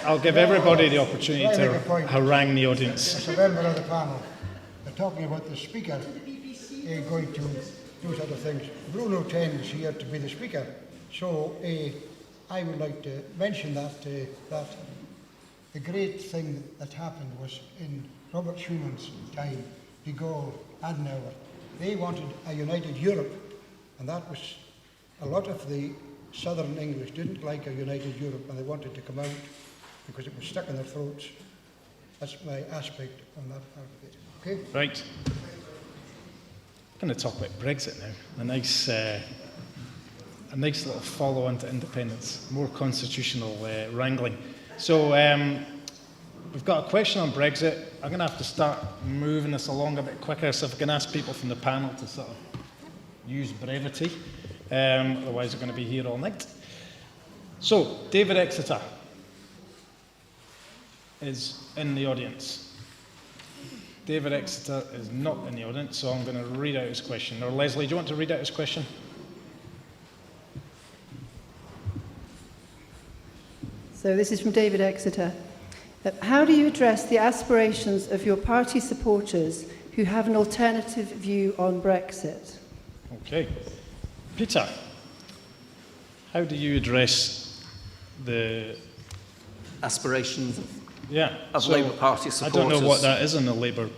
I'll give everybody the opportunity to harangue the audience. As a member of the panel, they're talking about the Speaker going to do sort of things. Bruno tends here to be the Speaker, so I would like to mention that the great thing that happened was in Robert Schumann's time, de Gaulle, Adenauer. They wanted a united Europe, and that was a lot of the Southern English didn't like a united Europe, and they wanted to come out because it was stuck in their throats. That's my aspect on that part of it. Okay? Right. I'm going to talk about Brexit now. A nice little follow-on to independence, more constitutional wrangling. So we've got a question on Brexit. I'm going to have to start moving this along a bit quicker, so if I can ask people from the panel to sort of use brevity. Otherwise, we're going to be here all night. So, David Exeter is in the audience. David Exeter is not in the audience, so I'm going to read out his question. Or Leslie, do you want to read out his question? So this is from David Exeter. How do you address the aspirations of your party supporters who have an alternative view on Brexit? Okay. Peter, how do you address the aspirations of so Labour Party supporters? I don't know what that is in the Labour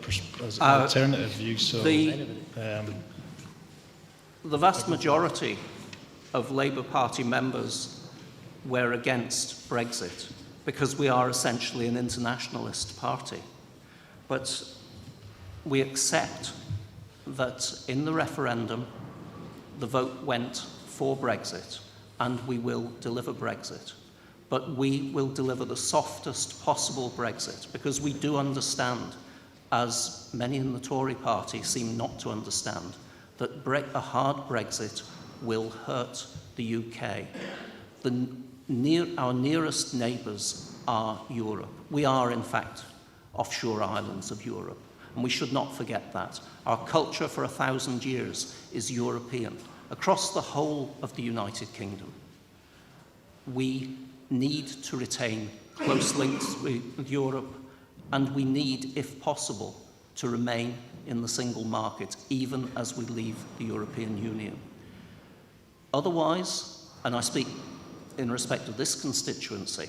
alternative view. So the vast majority of Labour Party members were against Brexit because we are essentially an internationalist party. But we accept that in the referendum, the vote went for Brexit, and we will deliver Brexit. But we will deliver the softest possible Brexit, because we do understand, as many in the Tory party seem not to understand, that a hard Brexit will hurt the UK. Our nearest neighbours are Europe. We are, in fact, offshore islands of Europe, and we should not forget that. Our culture for 1,000 years is European. across the whole of the United Kingdom, we need to retain close links with Europe, and we need, if possible, to remain in the single market, even as we leave the European Union. Otherwise, and I speak in respect of this constituency,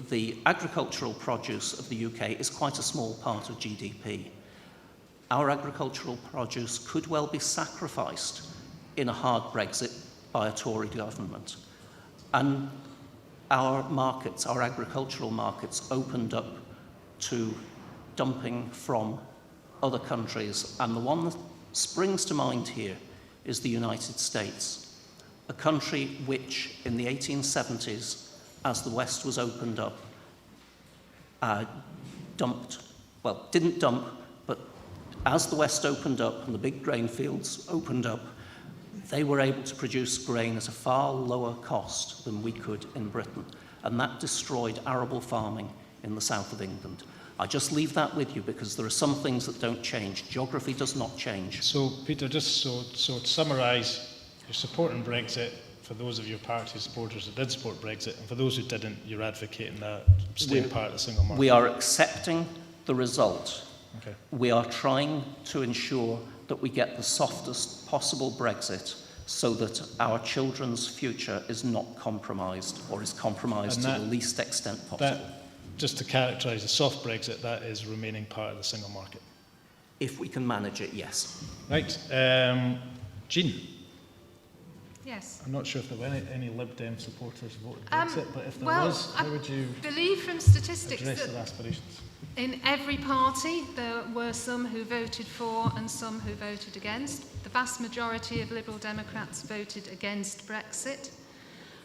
the agricultural produce of the UK is quite a small part of GDP. Our agricultural produce could well be sacrificed in a hard Brexit by a Tory government. And our markets, our agricultural markets, opened up to dumping from other countries. And the one that springs to mind here is the United States, a country which in the 1870s, as the West was opened up, didn't dump, but as the West opened up and the big grain fields opened up, they were able to produce grain at a far lower cost than we could in Britain. And that destroyed arable farming in the south of England. I just leave that with you because there are some things that don't change. Geography does not change. So, Peter, just so to summarise, you're supporting Brexit for those of your party supporters that did support Brexit, and for those who didn't, you're advocating that staying part of the single market. We are accepting the result. Okay. We are trying to ensure that we get the softest possible Brexit so that our children's future is not compromised, or is compromised to the least extent possible. Just to characterise a soft Brexit, that is remaining part of the single market. If we can manage it, yes. Right. Jean? Yes. I'm not sure if there were any Lib Dem supporters voted Brexit, but if there was, how would you believe from statistics address that their aspirations? in every party there were some who voted for and some who voted against. The vast majority of Liberal Democrats voted against Brexit.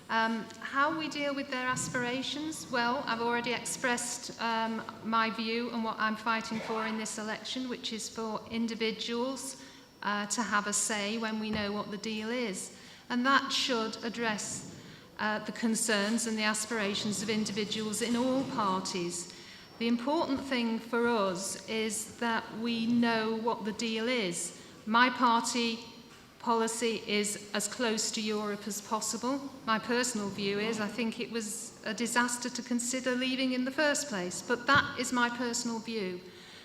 How we deal with their aspirations? Well, I've already expressed my view on what I'm fighting for in this election, which is for individuals to have a say when we know what the deal is. And that should address the concerns and the aspirations of individuals in all parties. The important thing for us is that we know what the deal is. My party policy is as close to Europe as possible. My personal view is I think it was a disaster to consider leaving in the first place, but that is my personal view.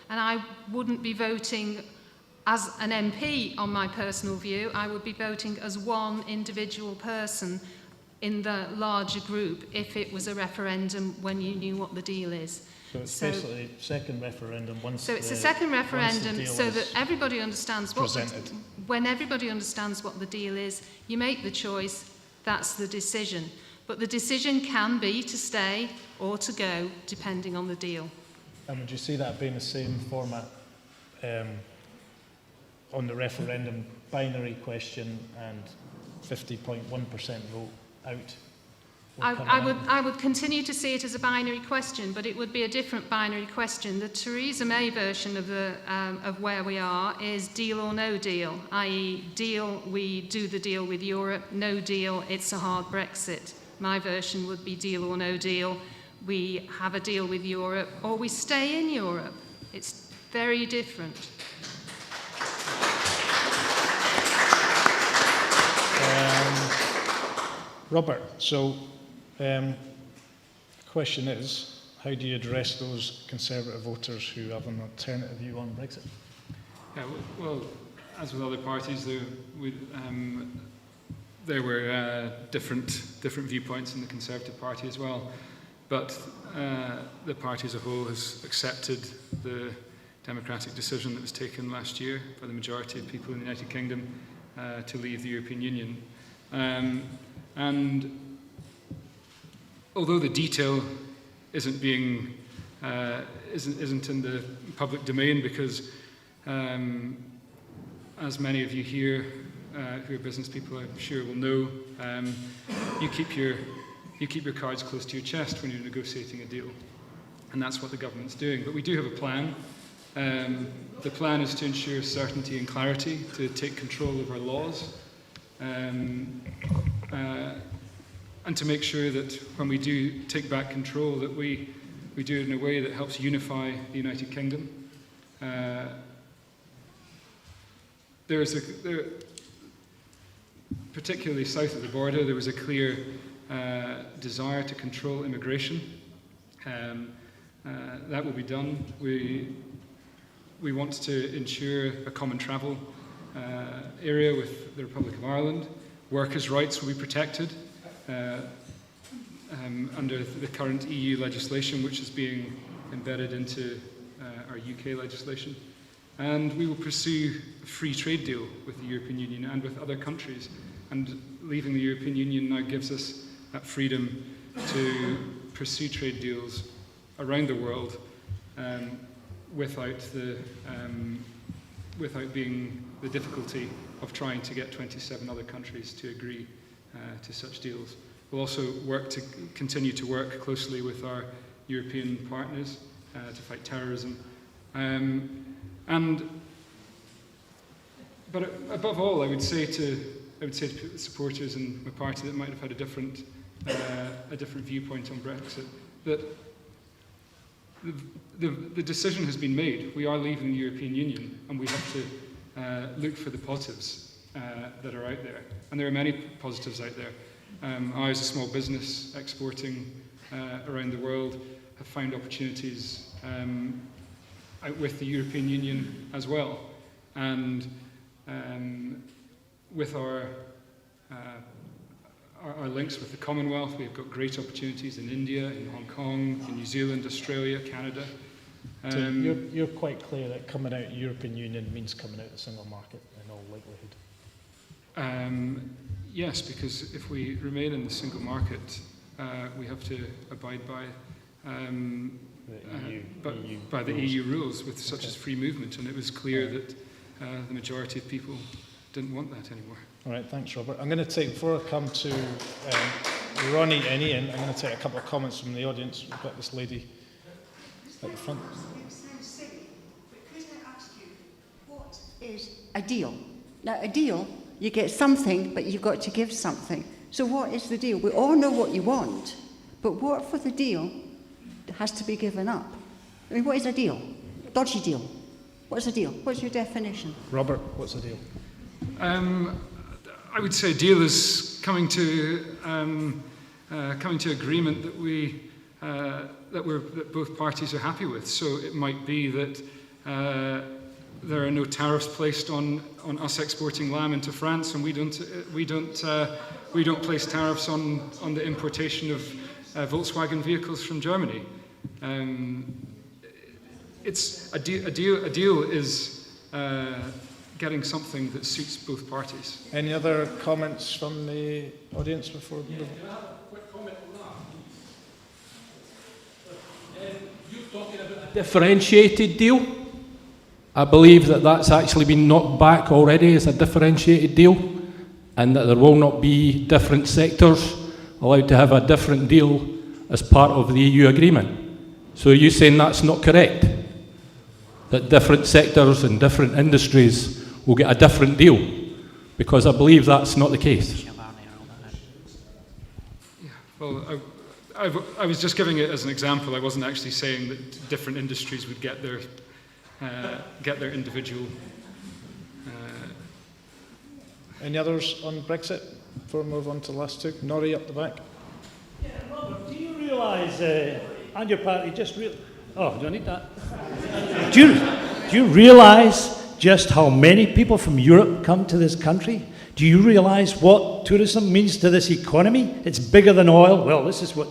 And I wouldn't be voting as an MP on my personal view. I would be voting as one individual person in the larger group if it was a referendum when you knew what the deal is. So it's basically second referendum once. So it's a second referendum so that everybody understands what presented. When everybody understands what the deal is, you make the choice, that's the decision. But the decision can be to stay or to go, depending on the deal. And would you see that being the same format on the referendum, binary question and 50.1% vote out? I would continue to see it as a binary question, but it would be a different binary question. The Theresa May version of where we are is deal or no deal, i.e. deal, we do the deal with Europe, no deal, it's a hard Brexit. My version would be deal or no deal, we have a deal with Europe, or we stay in Europe. It's very different. Robert, so the question is, how do you address those Conservative voters who have an alternative view on Brexit? Yeah, well, as with other parties, there were different viewpoints in the Conservative Party as well. But the party as a whole has accepted the democratic decision that was taken last year by the majority of people in the United Kingdom to leave the European Union. And although the detail isn't in the public domain, because as many of you here who are business people, I'm sure will know, you keep your cards close to your chest when you're negotiating a deal, and that's what the government's doing. But we do have a plan. The plan is to ensure certainty and clarity, to take control of our laws. And to make sure that when we do take back control, that we do it in a way that helps unify the United Kingdom. particularly south of the border, there was a clear desire to control immigration. That will be done. We want to ensure a common travel area with the Republic of Ireland. Workers' rights will be protected under the current EU legislation, which is being embedded into our UK legislation. And we will pursue a free trade deal with the European Union and with other countries. And leaving the European Union now gives us that freedom to pursue trade deals around the world without being the difficulty of trying to get 27 other countries to agree to such deals. We'll also continue to work closely with our European partners to fight terrorism. But above all, I would say to supporters in my party that might have had a different viewpoint on Brexit, that the decision has been made. We are leaving the European Union, and we have to look for the positives that are out there. And there are many positives out there. I, as a small business exporting around the world, have found opportunities out with the European Union as well. And with our links with the Commonwealth, we've got great opportunities in India, in Hong Kong, in New Zealand, Australia, Canada. So you're quite clear that coming out of the European Union means coming out of the single market in all likelihood? Yes, because if we remain in the single market, we have to abide by the EU rules, with such as free movement, and it was clear that the majority of people didn't want that anymore. All right, thanks, Robert. I'm going to take, before I come to Ronnie and Ian, I'm going to take a couple of comments from the audience. We've got this lady at the front. It sounds silly, but could I ask you, what is a deal? Now, a deal, you get something, but you've got to give something. So what is the deal? We all know what you want, but what for the deal has to be given up? I mean, what is a deal? Dodgy deal. What's a deal? What's your definition? Robert, what's a deal? I would say a deal is coming to agreement that both parties are happy with. So it might be that there are no tariffs placed on us exporting lamb into France, and we don't place tariffs on the importation of Volkswagen vehicles from Germany. It's a deal is getting something that suits both parties. Any other comments from the audience before we move? Can I have a quick comment on that? You're talking about a differentiated deal. I believe that that's actually been knocked back already as a differentiated deal, and that there will not be different sectors allowed to have a different deal as part of the EU agreement. So are you saying that's not correct? That different sectors and different industries will get a different deal? Because I believe that's not the case. Yeah, well, I was just giving it as an example. I wasn't actually saying that different industries would get their individual. Any others on Brexit before we move on to the last two? Norrie up the back. Yeah, Robert, do you realise, and your party just do I need that? Do you realise just how many people from Europe come to this country? Do you realise what tourism means to this economy? It's bigger than oil. Well, this is what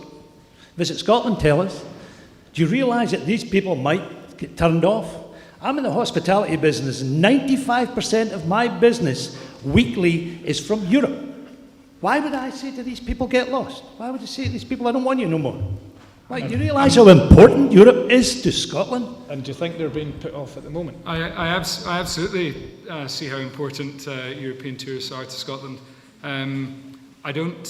Visit Scotland tell us. Do you realise that these people might get turned off? I'm in the hospitality business. 95% of my business weekly is from Europe. Why would I say to these people, get lost? Why would I say to these people, I don't want you no more? Right, do you realise how important Europe is to Scotland? And do you think they're being put off at the moment? I absolutely see how important European tourists are to Scotland. I don't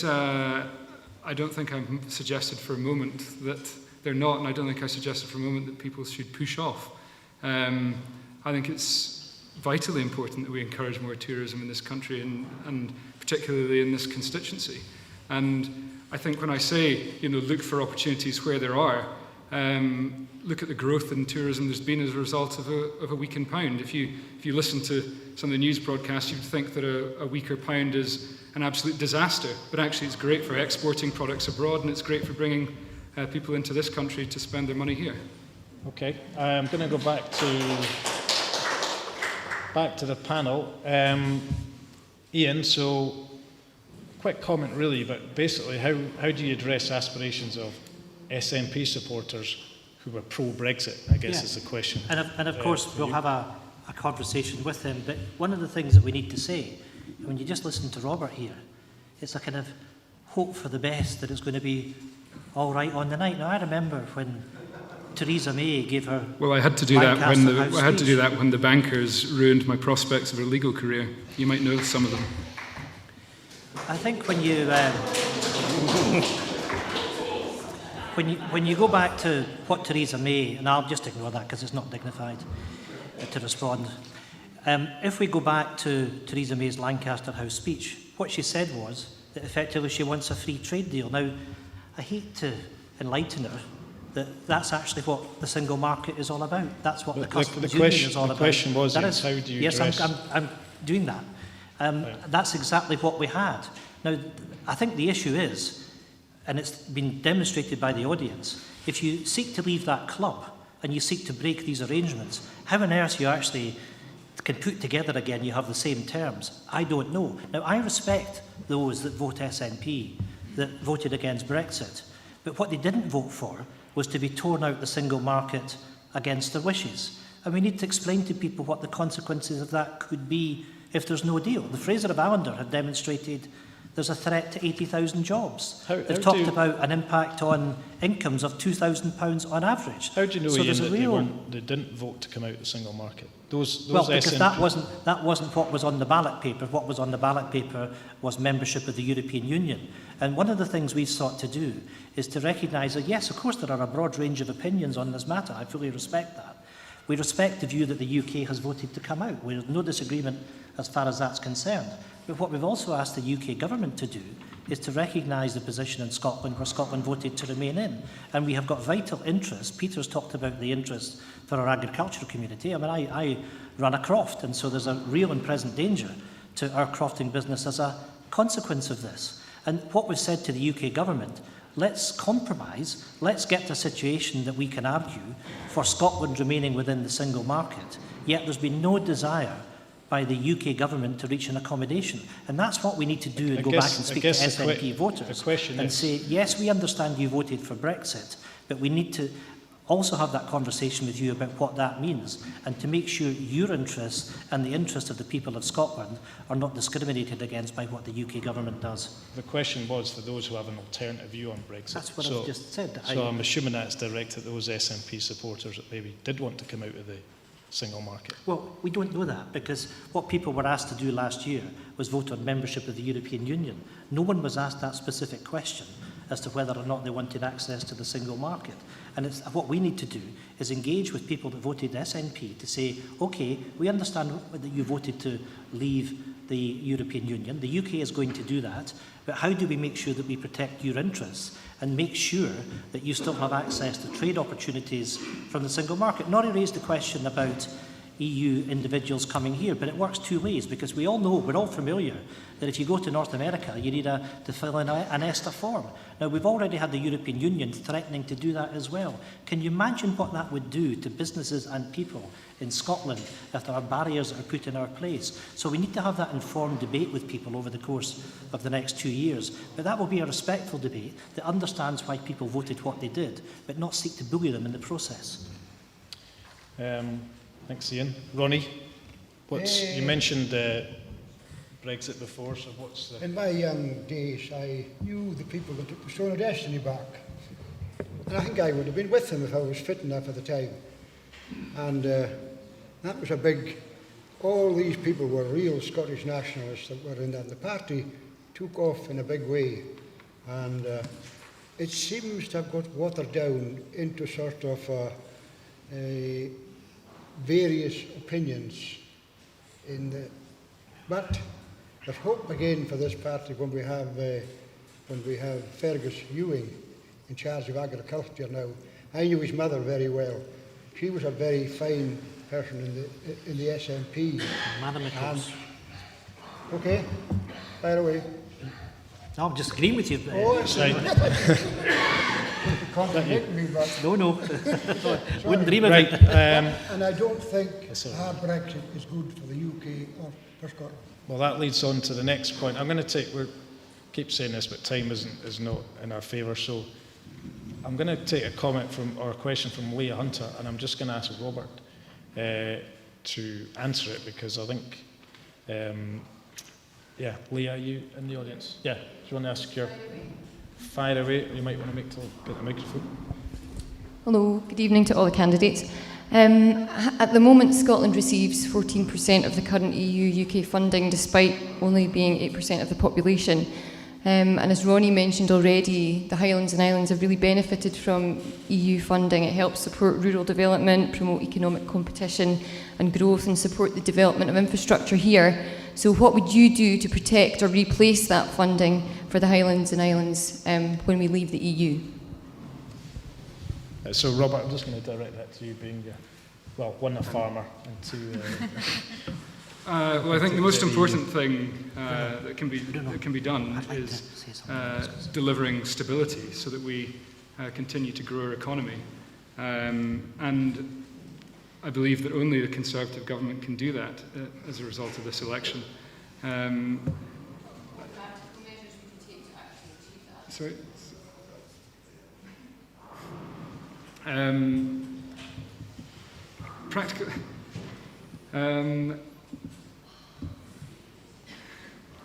think I'm suggested for a moment that they're not, and I don't think I suggested for a moment that people should push off. I think it's vitally important that we encourage more tourism in this country, and particularly in this constituency. And I think when I say, look for opportunities where there are, look at the growth in tourism there's been as a result of a weakened pound. If you listen to some of the news broadcasts, you'd think that a weaker pound is an absolute disaster, but actually it's great for exporting products abroad, and it's great for bringing people into this country to spend their money here. Okay, I'm going to go back to the panel. Ian, so quick comment really, but basically how do you address aspirations of SNP supporters who were pro-Brexit, I guess is the question. And of course we'll have a conversation with them, but one of the things that we need to say, when you just listen to Robert here, it's a kind of hope for the best that it's going to be all right on the night. Now I remember when Theresa May gave her Well, I had to do that when the bankers ruined my prospects of a legal career. You might know some of them. I think when you go back to what Theresa May, and I'll just ignore that because it's not dignified to respond. If we go back to Theresa May's Lancaster House speech, what she said was that effectively she wants a free trade deal. Now, I hate to enlighten her that that's actually what the single market is all about. That's what the customs union is all about. The question was, how do you yes, address... I'm doing that. That's exactly what we had. Now, I think the issue is, and it's been demonstrated by the audience, if you seek to leave that club and you seek to break these arrangements, how on earth you actually can put together again you have the same terms? I don't know. Now, I respect those that vote SNP, that voted against Brexit, but what they didn't vote for was to be torn out the single market against their wishes. And we need to explain to people what the consequences of that could be if there's no deal. The Fraser of Allender had demonstrated there's a threat to 80,000 jobs. They've talked about an impact on incomes of £2,000 on average. How do you know, so Ian, that they didn't vote to come out of the single market? Those well, because SNP... that wasn't what was on the ballot paper. What was on the ballot paper was membership of the European Union. And one of the things we've sought to do is to recognise that, yes, of course, there are a broad range of opinions on this matter. I fully respect that. We respect the view that the UK has voted to come out. There's no disagreement as far as that's concerned. But what we've also asked the UK government to do is to recognise the position in Scotland where Scotland voted to remain in. And we have got vital interests. Peter's talked about the interests for our agricultural community. I mean, I run a croft, and so there's a real and present danger to our crofting business as a consequence of this. And what we've said to the UK government, let's compromise, let's get to a situation that we can argue for Scotland remaining within the single market, yet there's been no desire by the UK government to reach an accommodation. And that's what we need to do and go back and speak to SNP voters and say, yes, we understand you voted for Brexit, but we need to also have that conversation with you about what that means and to make sure your interests and the interests of the people of Scotland are not discriminated against by what the UK government does. The question was for those who have an alternative view on Brexit. That's what I've just said. So I'm assuming that's directed at those SNP supporters that maybe did want to come out of the single market. Well, we don't know that because what people were asked to do last year was vote on membership of the European Union. No one was asked that specific question as to whether or not they wanted access to the single market. And what we need to do is engage with people that voted SNP to say, OK, we understand that you voted to leave the European Union. The UK is going to do that. But how do we make sure that we protect your interests and make sure that you still have access to trade opportunities from the single market? Norrie raised the question about EU individuals coming here, but it works two ways because we all know, we're all familiar, that if you go to North America, you need to fill in an ESTA form. Now, we've already had the European Union threatening to do that as well. Can you imagine what that would do to businesses and people in Scotland if there are barriers that are put in our place? So we need to have that informed debate with people over the course of the next 2 years. But that will be a respectful debate that understands why people voted what they did, but not seek to bully them in the process. Thanks, Ian. Ronnie, you mentioned Brexit before, so what's the... In my young days, I knew the people that took the Stone of Destiny back. And I think I would have been with them if I was fit enough at the time. And that was a big... All these people were real Scottish nationalists that were in that. And the party took off in a big way. And it seems to have got watered down into sort of various opinions but there's hope again for this party when we have Fergus Ewing in charge of agriculture now. I knew his mother very well. She was a very fine person in the SNP. Madam McCoss. Okay, fire away. No, I'm just agreeing with you. Oh, it's contradict me, but... No. Wouldn't dream of right. it. And I don't think hard Brexit is good for the UK or for Scotland. Well, that leads on to the next point. I'm going to keep saying this, but time is not in our favour, so I'm going to take a comment or a question from Leah Hunter, and I'm just going to ask Robert to answer it, because I think, Leah, are you in the audience? Yeah, do you want to ask your... Fire away. You might want to get the microphone. Hello, good evening to all the candidates. At the moment, Scotland receives 14% of the current EU-UK funding, despite only being 8% of the population. And as Ronnie mentioned already, the Highlands and Islands have really benefited from EU funding. It helps support rural development, promote economic competition and growth, and support the development of infrastructure here. So what would you do to protect or replace that funding for the Highlands and Islands when we leave the EU? So Robert, I'm just going to direct that to you, being, one, a farmer, and two... Well, I think the most important thing that can be done is delivering stability so that we continue to grow our economy. And I believe that only the Conservative government can do that as a result of this election. Sorry?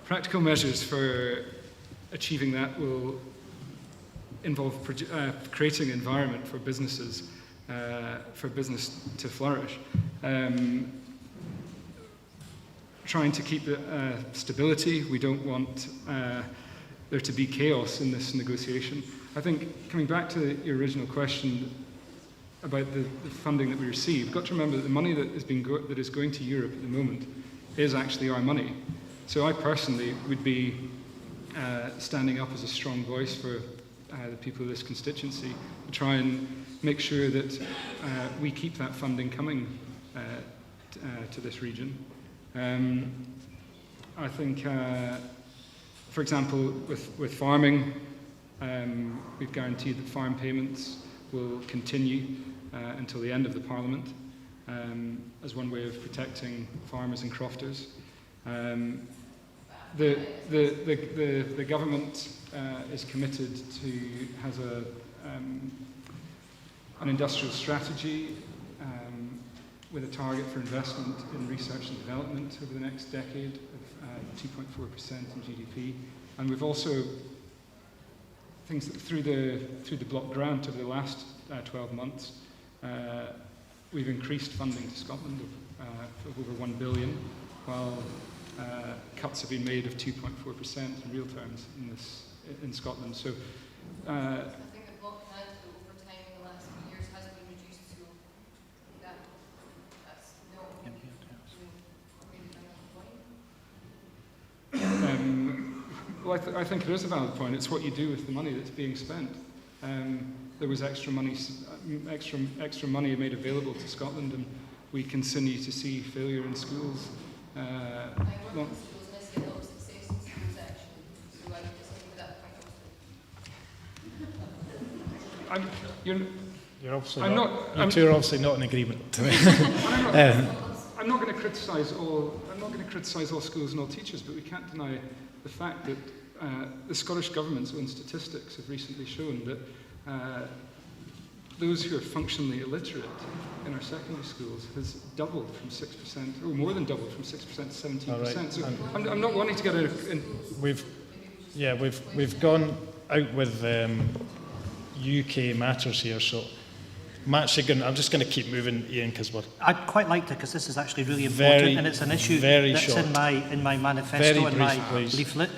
Practical measures for achieving that will involve creating an environment for business to flourish. Trying to keep stability. We don't want there to be chaos in this negotiation. I think, coming back to your original question about the funding that we receive, you've got to remember that the money that is going to Europe at the moment is actually our money. So I personally would be standing up as a strong voice for the people of this constituency to try and make sure that we keep that funding coming to this region. I think, for example, with farming, we've guaranteed that farm payments will continue until the end of the Parliament as one way of protecting farmers and crofters. The government is committed has an industrial strategy with a target for investment in research and development over the next decade of 2.4% in GDP. And we've also, things that through the block grant over the last 12 months, we've increased funding to Scotland of over 1 billion, while cuts have been made of 2.4% in real terms in Scotland. So, I think the block grant over time in the last few years has been reduced, so that's not well, I think it is a valid point. It's what you do with the money that's being spent. There was extra money made available to Scotland, and we continue to see failure in schools. You're obviously you two are obviously not in agreement. I'm not going to criticise all schools and all teachers, but we can't deny the fact that the Scottish Government's own statistics have recently shown that those who are functionally illiterate in our secondary schools has doubled from 6%, or more than doubled from 6% to 17%. Right. So I'm not wanting to get out of... We've gone out with UK matters here, so Matt Shiggin, I'm just going to keep moving, Ian, because we're... I'd quite like to, because this is actually really important, and it's an issue that's in my manifesto and my leaflet.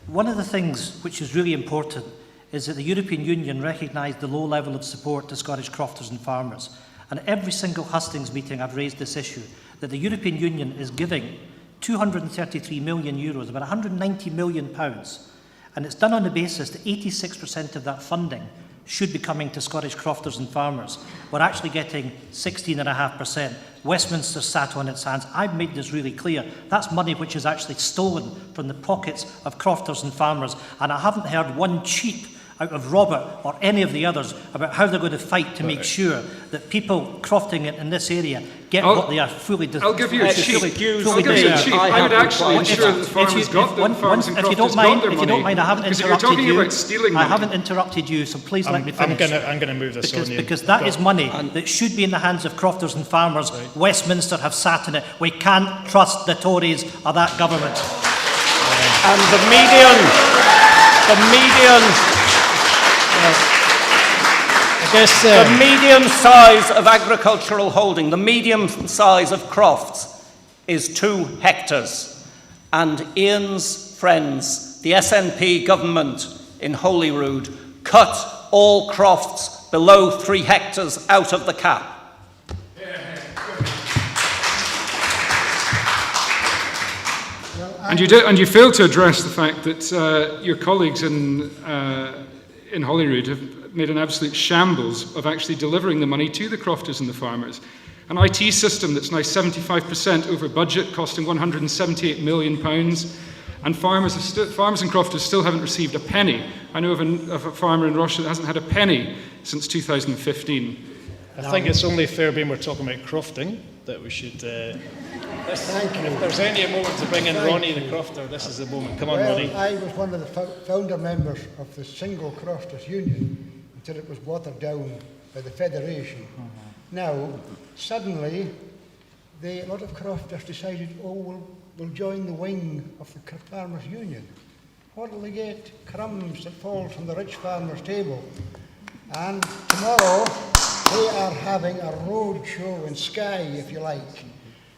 One of the things which is really important is that the European Union recognised the low level of support to Scottish crofters and farmers. And at every single Hustings meeting I've raised this issue, that the European Union is giving 233 million euros, about 190 million pounds. And it's done on the basis that 86% of that funding should be coming to Scottish crofters and farmers. We're actually getting 16.5%. Westminster sat on its hands. I've made this really clear. That's money which is actually stolen from the pockets of crofters and farmers. And I haven't heard one cheep out of Robert or any of the others about how they're going to fight to make sure that people crofting it in this area get what they are fully I'll give you a cheap. I'll give you a cheap. I would actually ensure that the farmers got their farmers and crofters got their money. If you don't mind, I haven't interrupted you. Because if you're talking about stealing money, I haven't interrupted you, so please let me finish. I'm going to move this on you. Because that is money that should be in the hands of crofters and farmers. Right. Westminster have sat in it. We can't trust the Tories or that government. And the median size of agricultural holding, the medium size of crofts is 2 hectares. And Ian's friends, the SNP government in Holyrood, cut all crofts below 3 hectares out of the cap. And you failed to address the fact that your colleagues in Holyrood have made an absolute shambles of actually delivering the money to the crofters and the farmers. An IT system that's now 75% over budget, costing £178 million, and farmers and crofters still haven't received a penny. I know of a farmer in Russia that hasn't had a penny since 2015. I think it's only fair, being we're talking about crofting, that we should... Thank you. If there's any moment to bring in Ronnie the crofter, this is the moment. Come on, Ronnie. I was one of the founder members of the Single Crofters Union until it was watered down by the Federation. Now, suddenly, a lot of crofters decided, we'll join the wing of the Farmers Union. What will they get? Crumbs that fall from the rich farmer's table. And tomorrow, they are having a road show in Skye, if you like.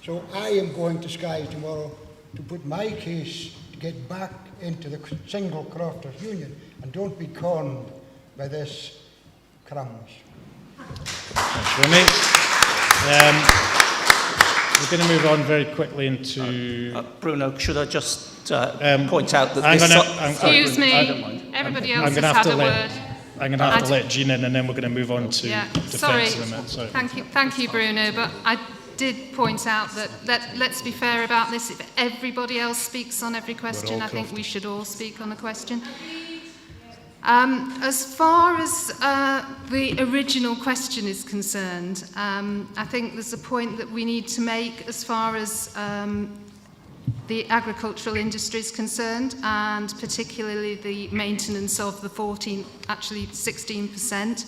So I am going to Skye tomorrow to put my case to get back into the Single Crofters Union, and don't be conned by this crumbs. Thanks, Ronnie. We're going to move on very quickly into... Bruno, should I just point out that Excuse me, everybody else has had a word. I'm going to have to let Jean in, and then we're going to move on to defence in a minute. Sorry. Thank you, Bruno, but I did point out that let's be fair about this. If everybody else speaks on every question, I think we should all speak on the question. As far as the original question is concerned, I think there's a point that we need to make as far as the agricultural industry is concerned, and particularly the maintenance of the 16%.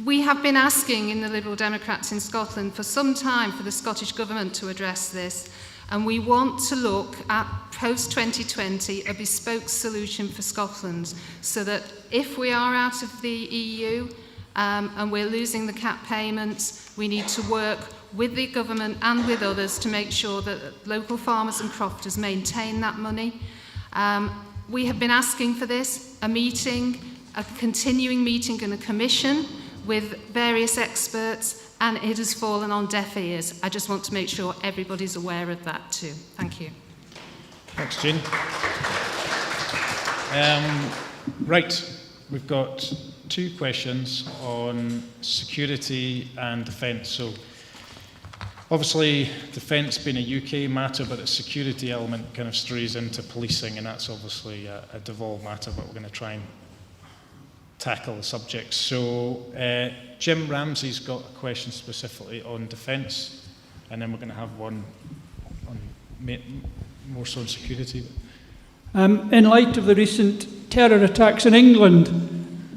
We have been asking in the Liberal Democrats in Scotland for some time for the Scottish Government to address this, and we want to look at post-2020 a bespoke solution for Scotland, so that if we are out of the EU and we're losing the cap payments, we need to work with the government and with others to make sure that local farmers and crofters maintain that money. We have been asking for this, a continuing meeting and a commission with various experts, and it has fallen on deaf ears. I just want to make sure everybody's aware of that too. Thank you. Thanks, Jean. Right, we've got 2 questions on security and defence. So, obviously, defence being a UK matter, but the security element kind of strays into policing, and that's obviously a devolved matter, but we're going to try and tackle the subject. So Jim Ramsey's got a question specifically on defence, and then we're going to have one on more so on security. In light of the recent terror attacks in England,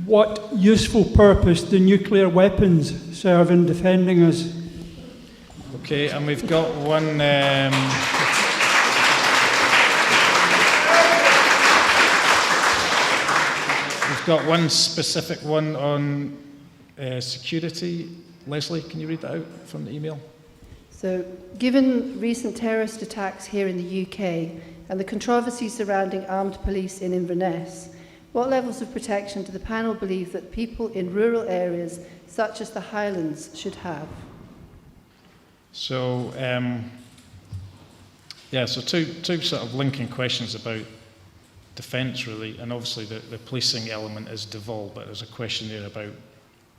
what useful purpose do nuclear weapons serve in defending us? Okay, and we've got one... We've got one specific one on security. Leslie, can you read that out from the email? So, given recent terrorist attacks here in the UK and the controversy surrounding armed police in Inverness, what levels of protection do the panel believe that people in rural areas such as the Highlands should have? So, so two sort of linking questions about defence, really, and obviously the policing element is devolved, but there's a question there about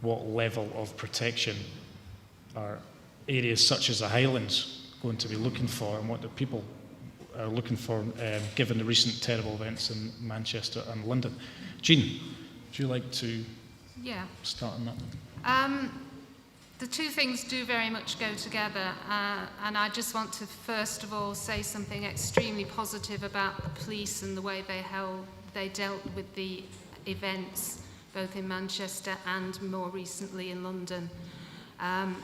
what level of protection are areas such as the Highlands going to be looking for, and what the people are looking for, given the recent terrible events in Manchester and London. Jean, would you like to start on that? The two things do very much go together, and I just want to first of all say something extremely positive about the police and the way they dealt with the events, both in Manchester and more recently in London. I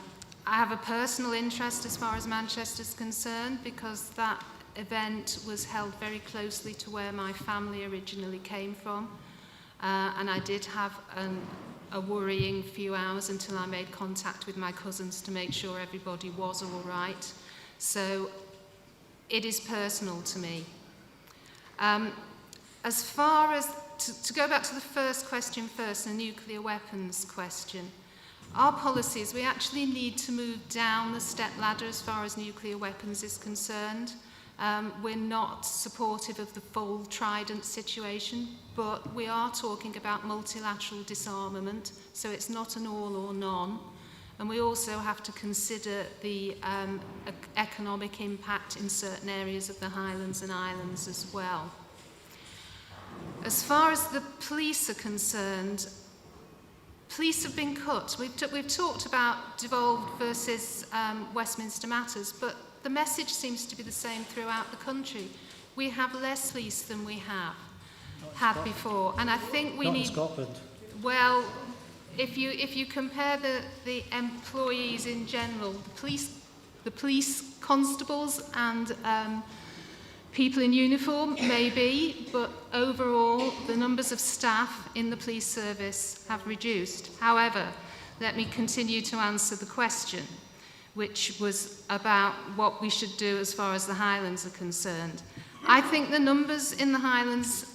have a personal interest as far as Manchester's concerned, because that event was held very closely to where my family originally came from, and I did have a worrying few hours until I made contact with my cousins to make sure everybody was all right. So it is personal to me. As far as, to go back to the first question first, the nuclear weapons question, our policies, we actually need to move down the step ladder as far as nuclear weapons is concerned. We're not supportive of the full Trident situation, but we are talking about multilateral disarmament, so it's not an all or none. And we also have to consider the economic impact in certain areas of the Highlands and Islands as well. As far as the police are concerned, police have been cut. We've talked about devolved versus Westminster matters, but the message seems to be the same throughout the country. We have less police than we have had before, and I think we need. Not in Scotland. Well, if you compare the employees in general, the police constables and people in uniform, maybe, but overall the numbers of staff in the police service have reduced. However, let me continue to answer the question, which was about what we should do as far as the Highlands are concerned. I think the numbers in the Highlands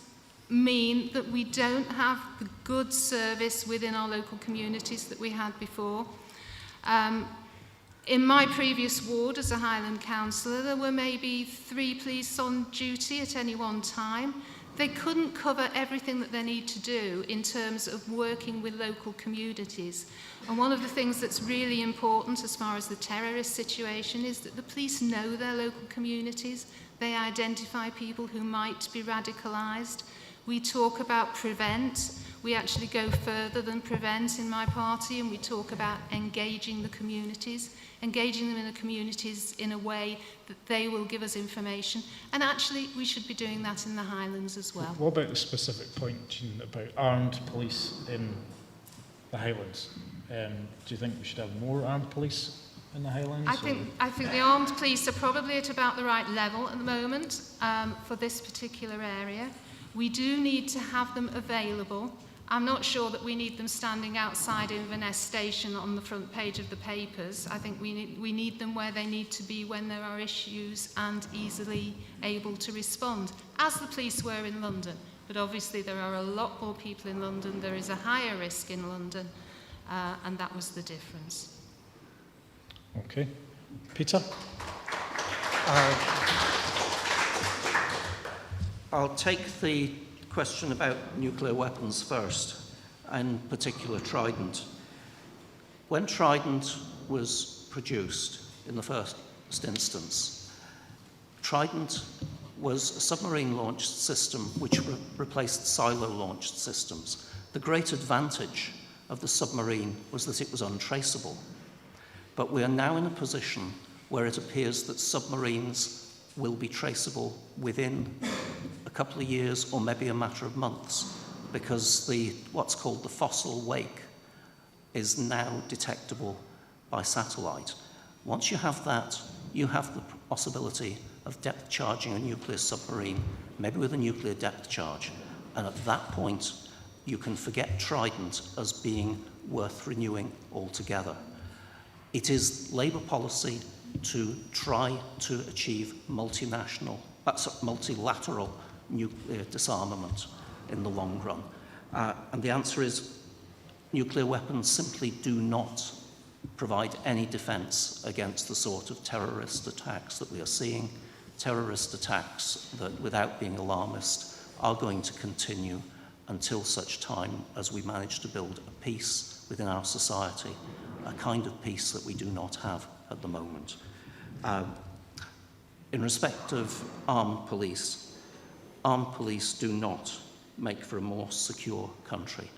mean that we don't have the good service within our local communities that we had before. In my previous ward as a Highland councillor, there were maybe 3 police on duty at any one time. They couldn't cover everything that they need to do in terms of working with local communities. And one of the things that's really important as far as the terrorist situation is that the police know their local communities. They identify people who might be radicalised. We talk about prevent. We actually go further than prevent in my party, and we talk about engaging the communities, engaging them in the communities in a way that they will give us information. And actually, we should be doing that in the Highlands as well. What about the specific point, Jean, about armed police in the Highlands? Do you think we should have more armed police in the Highlands? I think the armed police are probably at about the right level at the moment for this particular area. We do need to have them available. I'm not sure that we need them standing outside Inverness Station on the front page of the papers. I think we need them where they need to be when there are issues and easily able to respond, as the police were in London. But obviously there are a lot more people in London. There is a higher risk in London, and that was the difference. Okay. Peter? I'll take the question about nuclear weapons first, in particular Trident. When Trident was produced in the first instance, Trident was a submarine-launched system which replaced silo-launched systems. The great advantage of the submarine was that it was untraceable. But we are now in a position where it appears that submarines will be traceable within a couple of years or maybe a matter of months, because what's called the fossil wake is now detectable by satellite. Once you have that, you have the possibility of depth charging a nuclear submarine, maybe with a nuclear depth charge. And at that point, you can forget Trident as being worth renewing altogether. It is Labour policy to try to achieve multilateral nuclear disarmament in the long run. And the answer is nuclear weapons simply do not provide any defence against the sort of terrorist attacks that we are seeing, terrorist attacks that, without being alarmist, are going to continue until such time as we manage to build a peace within our society, a kind of peace that we do not have at the moment. In respect of armed police do not make for a more secure country.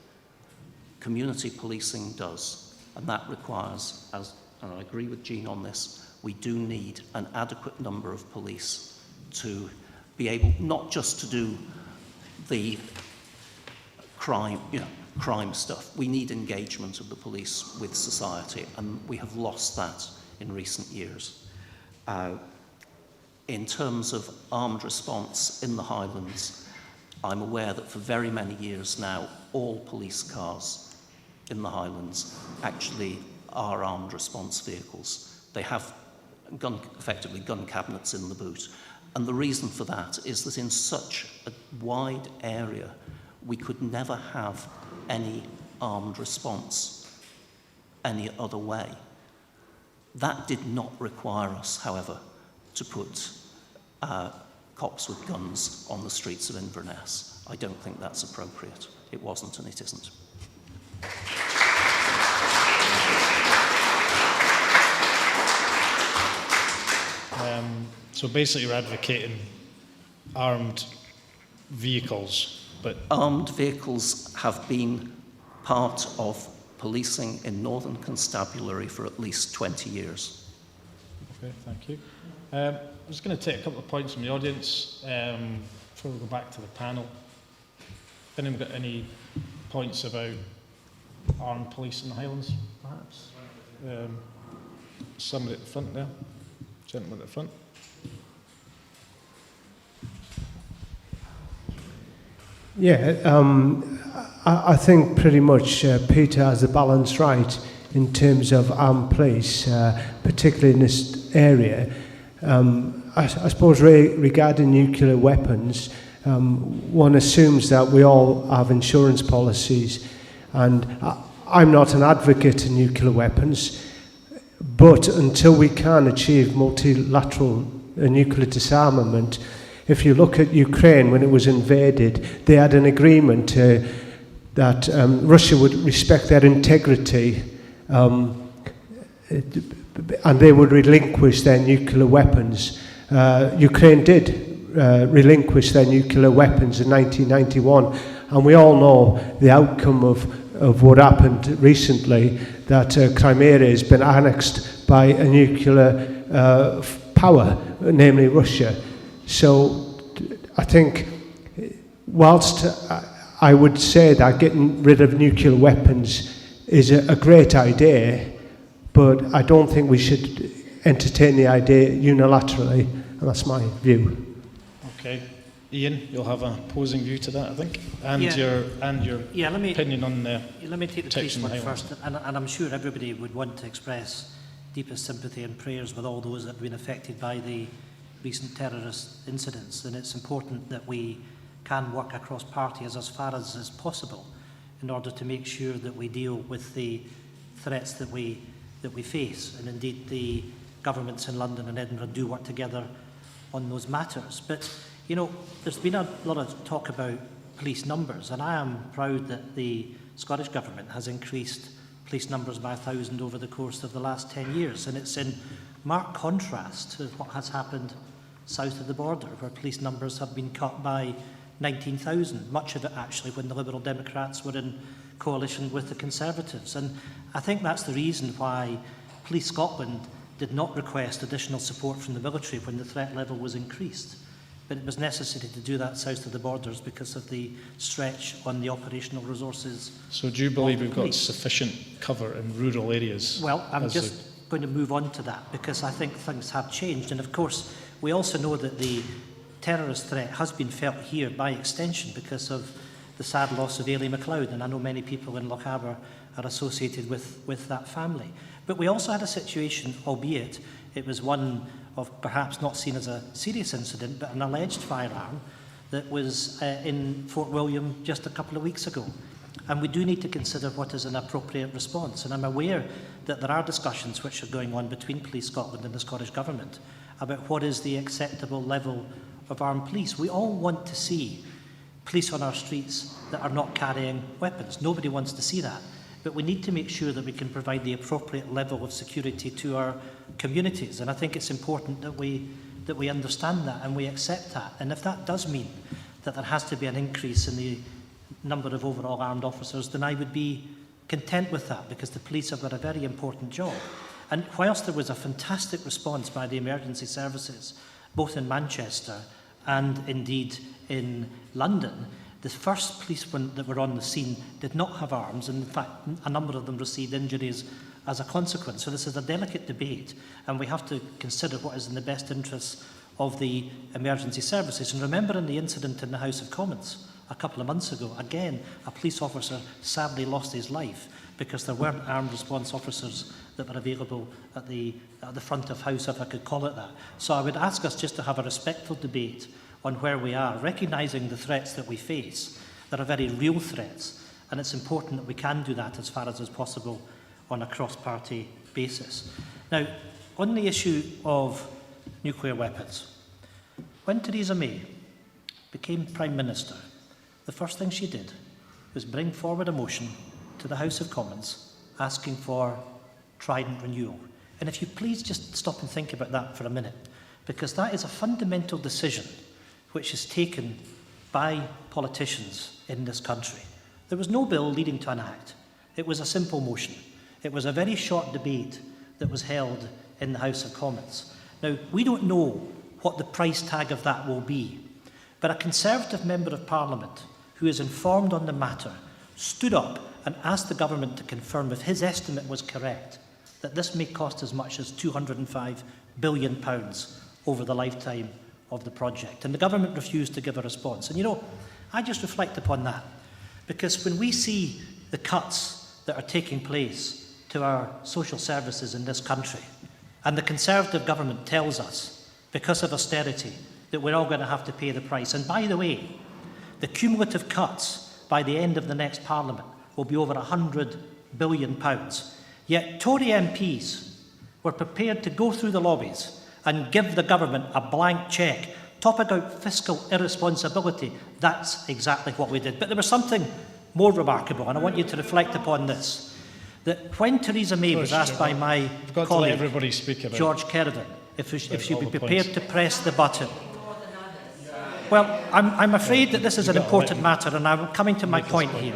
Community policing does, and that requires, and I agree with Jean on this, we do need an adequate number of police to be able not just to do the crime stuff. We need engagement of the police with society, and we have lost that in recent years. In terms of armed response in the Highlands, I'm aware that for very many years now, all police cars in the Highlands actually are armed response vehicles. They have effectively gun cabinets in the boot. And the reason for that is that in such a wide area, we could never have any armed response any other way. That did not require us, however, to put cops with guns on the streets of Inverness. I don't think that's appropriate. It wasn't, and it isn't. So basically you're advocating armed vehicles, but... Armed vehicles have been part of policing in Northern Constabulary for at least 20 years. Okay, thank you. I'm just going to take a couple of points from the audience before we go back to the panel. Has anyone got any points about armed police in the Highlands, perhaps? Somebody at the front there. Gentleman at the front. Yeah, I think pretty much Peter has the balance right in terms of armed police, particularly in this area. I suppose regarding nuclear weapons, one assumes that we all have insurance policies, and I'm not an advocate of nuclear weapons, but until we can achieve multilateral nuclear disarmament, if you look at Ukraine when it was invaded, they had an agreement that Russia would respect their integrity and they would relinquish their nuclear weapons. Ukraine did relinquish their nuclear weapons in 1991, and we all know the outcome of what happened recently, that Crimea has been annexed by a nuclear power, namely Russia. So I think whilst I would say that getting rid of nuclear weapons is a great idea, but I don't think we should entertain the idea unilaterally, and that's my view. Okay. Ian, you'll have an opposing view to that, I think, and your opinion on the let me take the police one Highlands. first, and I'm sure everybody would want to express deepest sympathy and prayers with all those that have been affected by the recent terrorist incidents, and it's important that we can work across parties as far as is possible in order to make sure that we deal with the threats that we face, and indeed the governments in London and Edinburgh do work together on those matters. But you know, there's been a lot of talk about police numbers, and I am proud that the Scottish Government has increased police numbers by 1,000 over the course of the last 10 years, and it's in marked contrast to what has happened south of the border, where police numbers have been cut by 19,000, much of it actually when the Liberal Democrats were in coalition with the Conservatives. And I think that's the reason why Police Scotland did not request additional support from the military when the threat level was increased. But it was necessary to do that south of the borders because of the stretch on the operational resources. So do you believe we've got sufficient cover in rural areas? Well, I'm just going to move on to that because I think things have changed. And of course, we also know that the terrorist threat has been felt here by extension because of the sad loss of Ailey MacLeod, and I know many people in Lochaber are associated with that family. But we also had a situation, albeit it was one of perhaps not seen as a serious incident, but an alleged firearm that was in Fort William just a couple of weeks ago. And we do need to consider what is an appropriate response. And I'm aware that there are discussions which are going on between Police Scotland and the Scottish Government about what is the acceptable level of armed police. We all want to see police on our streets that are not carrying weapons. Nobody wants to see that. But we need to make sure that we can provide the appropriate level of security to our communities. And I think it's important that we understand that and we accept that. And if that does mean that there has to be an increase in the number of overall armed officers, then I would be content with that, because the police have got a very important job. And whilst there was a fantastic response by the emergency services, both in Manchester and indeed in London, the first policemen that were on the scene did not have arms, and in fact a number of them received injuries as a consequence. So this is a delicate debate, and we have to consider what is in the best interests of the emergency services. And remember, in the incident in the House of Commons a couple of months ago, again a police officer sadly lost his life because there weren't armed response officers that were available at the front of house, if I could call it that. So I would ask us just to have a respectful debate on where we are, recognising the threats that we face. There are very real threats, and it's important that we can do that as far as is possible on a cross-party basis. Now, on the issue of nuclear weapons, when Theresa May became Prime Minister, the first thing she did was bring forward a motion to the House of Commons asking for Trident renewal. And if you please just stop and think about that for a minute, because that is a fundamental decision which is taken by politicians in this country. There was no bill leading to an act. It was a simple motion. It was a very short debate that was held in the House of Commons. Now, we don't know what the price tag of that will be, but a Conservative Member of Parliament who is informed on the matter stood up and asked the government to confirm if his estimate was correct, that this may cost as much as £205 billion over the lifetime of the project. And the government refused to give a response. And you know, I just reflect upon that, because when we see the cuts that are taking place to our social services in this country, and the Conservative government tells us, because of austerity, that we're all going to have to pay the price. And by the way, the cumulative cuts by the end of the next Parliament will be over £100 billion. Yet Tory MPs were prepared to go through the lobbies and give the government a blank cheque. Talk about fiscal irresponsibility. That's exactly what we did. But there was something more remarkable, and I want you to reflect upon this, that when Theresa May was asked by my colleague, George Kerrivan, if she'd be prepared to press the button. Well, I'm afraid that this is an important matter, and I'm coming to my point here.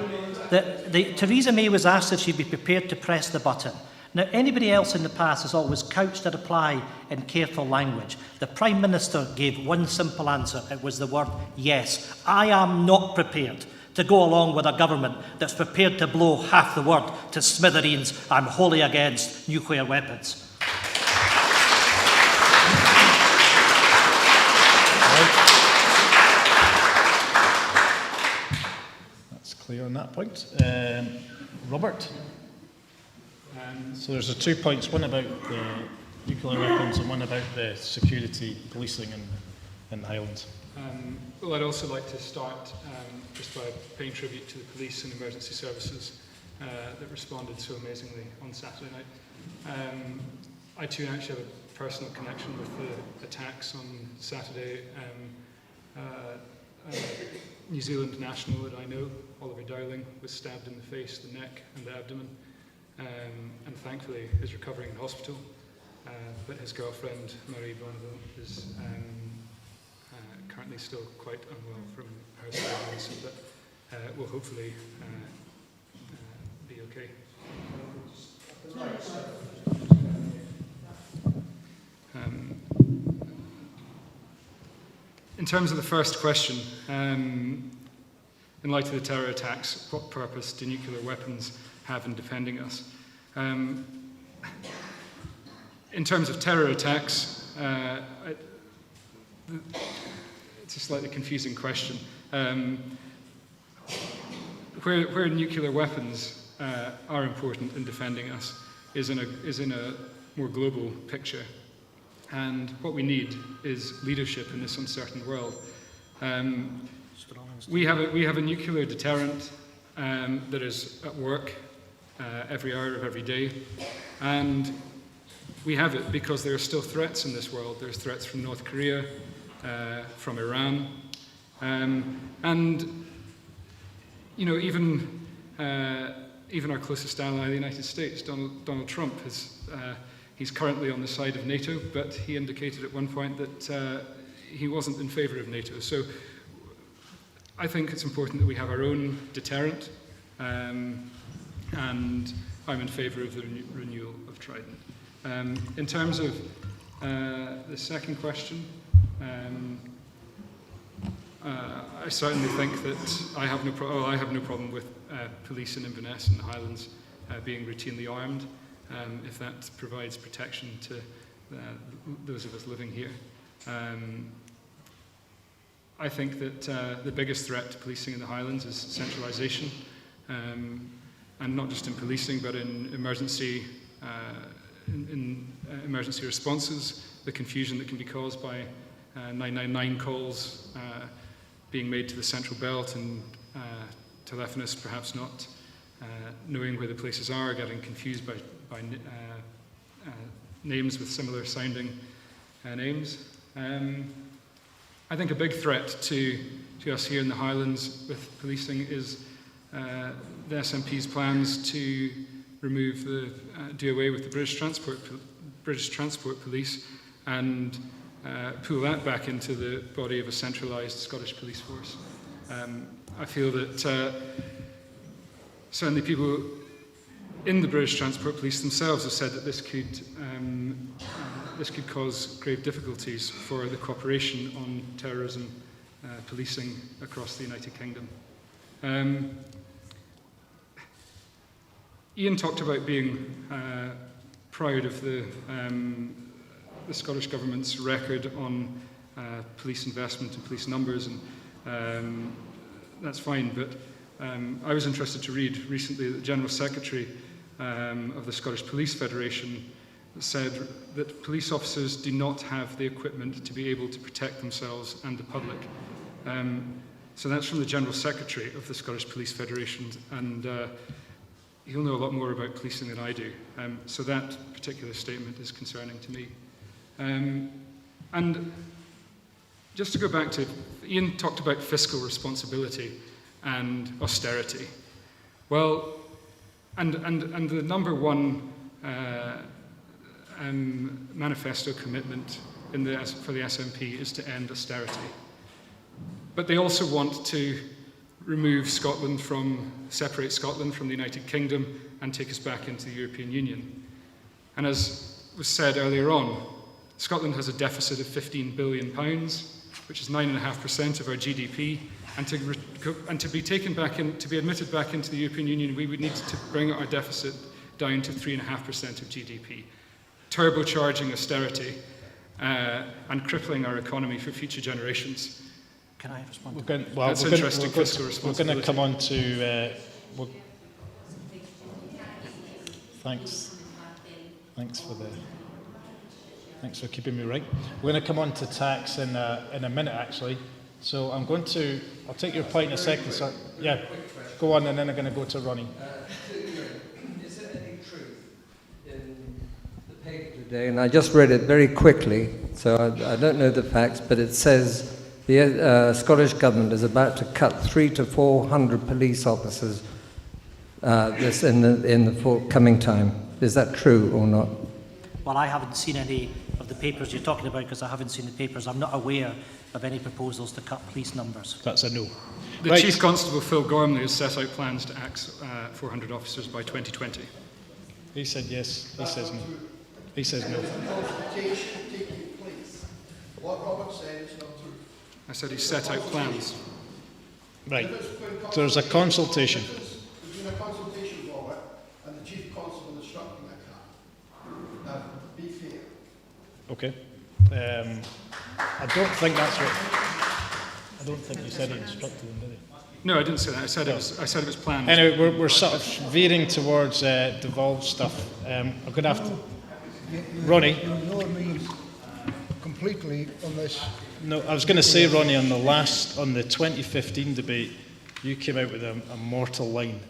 That Theresa May was asked if she'd be prepared to press the button. Now, anybody else in the past has always couched a reply in careful language. The Prime Minister gave one simple answer. It was the word yes. I am not prepared to go along with a government that's prepared to blow half the word to smithereens. I'm wholly against nuclear weapons. That's clear on that point. Robert? So there's 2 points, one about the nuclear weapons and one about the security policing in the Highlands. Well, I'd also like to start just by paying tribute to the police and emergency services that responded so amazingly on Saturday night. I too actually have a personal connection with the attacks on Saturday. New Zealand national that I know, Oliver Dowling, was stabbed in the face, the neck and the abdomen. And thankfully is recovering in hospital, but his girlfriend, Marie Bonneville, is currently still quite unwell from her surgery, but will hopefully be okay. In terms of the first question, in light of the terror attacks, what purpose do nuclear weapons have in defending us? In terms of terror attacks, it's a slightly confusing question. Where nuclear weapons are important in defending us is in a more global picture. And what we need is leadership in this uncertain world. We have a nuclear deterrent that is at work every hour of every day, and we have it because there are still threats in this world. There's threats from North Korea, from Iran, And you know, even our closest ally, the United States, Donald Trump, he's currently on the side of NATO, but he indicated at one point that he wasn't in favour of NATO. So I think it's important that we have our own deterrent, and I'm in favour of the renewal of Trident. In terms of the second question, I certainly think that I have no problem with police in Inverness and the Highlands being routinely armed, if that provides protection to those of us living here. I think that the biggest threat to policing in the Highlands is centralisation, and not just in policing, but in emergency emergency responses, the confusion that can be caused by 999 calls being made to the central belt and telephonists perhaps not knowing where the places are, getting confused by names with similar sounding names. I think a big threat to us here in the Highlands with policing is the SNP's plans to remove do away with the British Transport Police and pull that back into the body of a centralised Scottish police force. I feel that certainly people in the British Transport Police themselves have said that this could cause grave difficulties for the cooperation on terrorism policing across the United Kingdom. Ian talked about being proud of the Scottish Government's record on police investment and police numbers, and that's fine, but I was interested to read recently that the General Secretary of the Scottish Police Federation said that police officers do not have the equipment to be able to protect themselves and the public. So that's from the General Secretary of the Scottish Police Federation, and he'll know a lot more about policing than I do. So that particular statement is concerning to me. And just to go back to, Ian talked about fiscal responsibility and austerity. Well, and the number one manifesto commitment for the SNP is to end austerity. But they also want to separate Scotland from the United Kingdom and take us back into the European Union. And as was said earlier on, Scotland has a deficit of £15 billion, which is 9.5% of our GDP, and to be admitted back into the European Union, we would need to bring our deficit down to 3.5% of GDP, turbocharging austerity and crippling our economy for future generations. Can I respond? That's interesting fiscal responsibility. We're going to come on to. Thanks for keeping me right. We're going to come on to tax in a minute, actually. So I'll take your point in a second. So, yeah, go on, and then I'm going to go to Ronnie. Is there any truth in the paper today? And I just read it very quickly, so I don't know the facts, but it says the Scottish Government is about to cut 300 to 400 police officers in the forthcoming time. Is that true or not? Well, I haven't seen any of the papers you're talking about because I haven't seen the papers. I'm not aware of any proposals to cut police numbers. That's a no. The Chief Constable, Phil Gormley, has set out plans to axe 400 officers by 2020. He said yes. He says no. He says no. What Robert said is not true. I said he set out plans. Right. So there's a consultation. There's been a consultation, Robert, and the Chief Constable instructing that. Now, be fair. Okay. I don't think that's what. I don't think you said he instructed them, did he? No, I didn't say that. I said it was planned. Anyway, we're sort of veering towards devolved stuff. I'm going to have to. Ronnie. You ignore me completely on this. No, I was going to say, Ronnie, on the 2015 debate, you came out with a mortal line,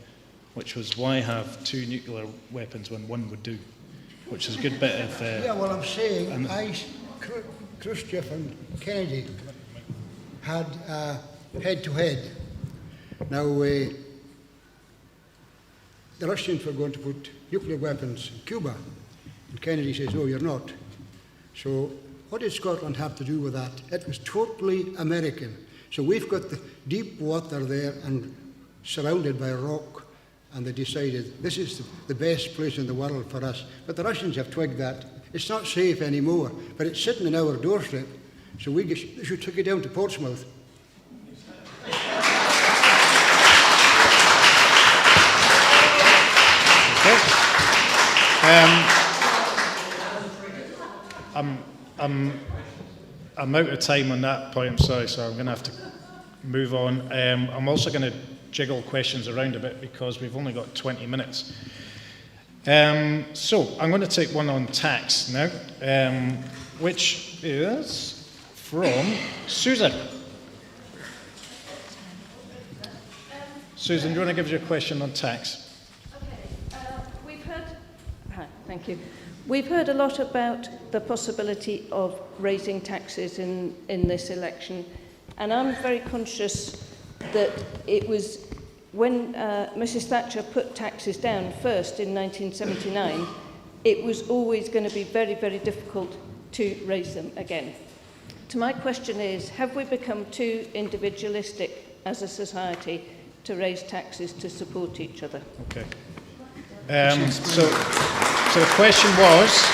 which was, why have 2 nuclear weapons when 1 would do? Which is a good bit of... yeah, well, I'm saying Khrushchev and Kennedy had head to head. Now, the Russians were going to put nuclear weapons in Cuba, and Kennedy says, no, you're not. So what did Scotland have to do with that? It was totally American. So we've got the deep water there and surrounded by rock, and they decided this is the best place in the world for us. But the Russians have twigged that. It's not safe anymore, but it's sitting in our doorstep, so we should take it down to Portsmouth. I'm out of time on that point, I'm sorry, so I'm going to have to move on. I'm also going to jiggle questions around a bit because we've only got 20 minutes. So I'm going to take one on tax now, which is from Susan. Susan, do you want to give us your question on tax? Thank you. We've heard a lot about the possibility of raising taxes in this election, and I'm very conscious that it was when Mrs. Thatcher put taxes down first in 1979, it was always going to be very, very difficult to raise them again. So my question is, have we become too individualistic as a society to raise taxes to support each other? Okay. So the question was,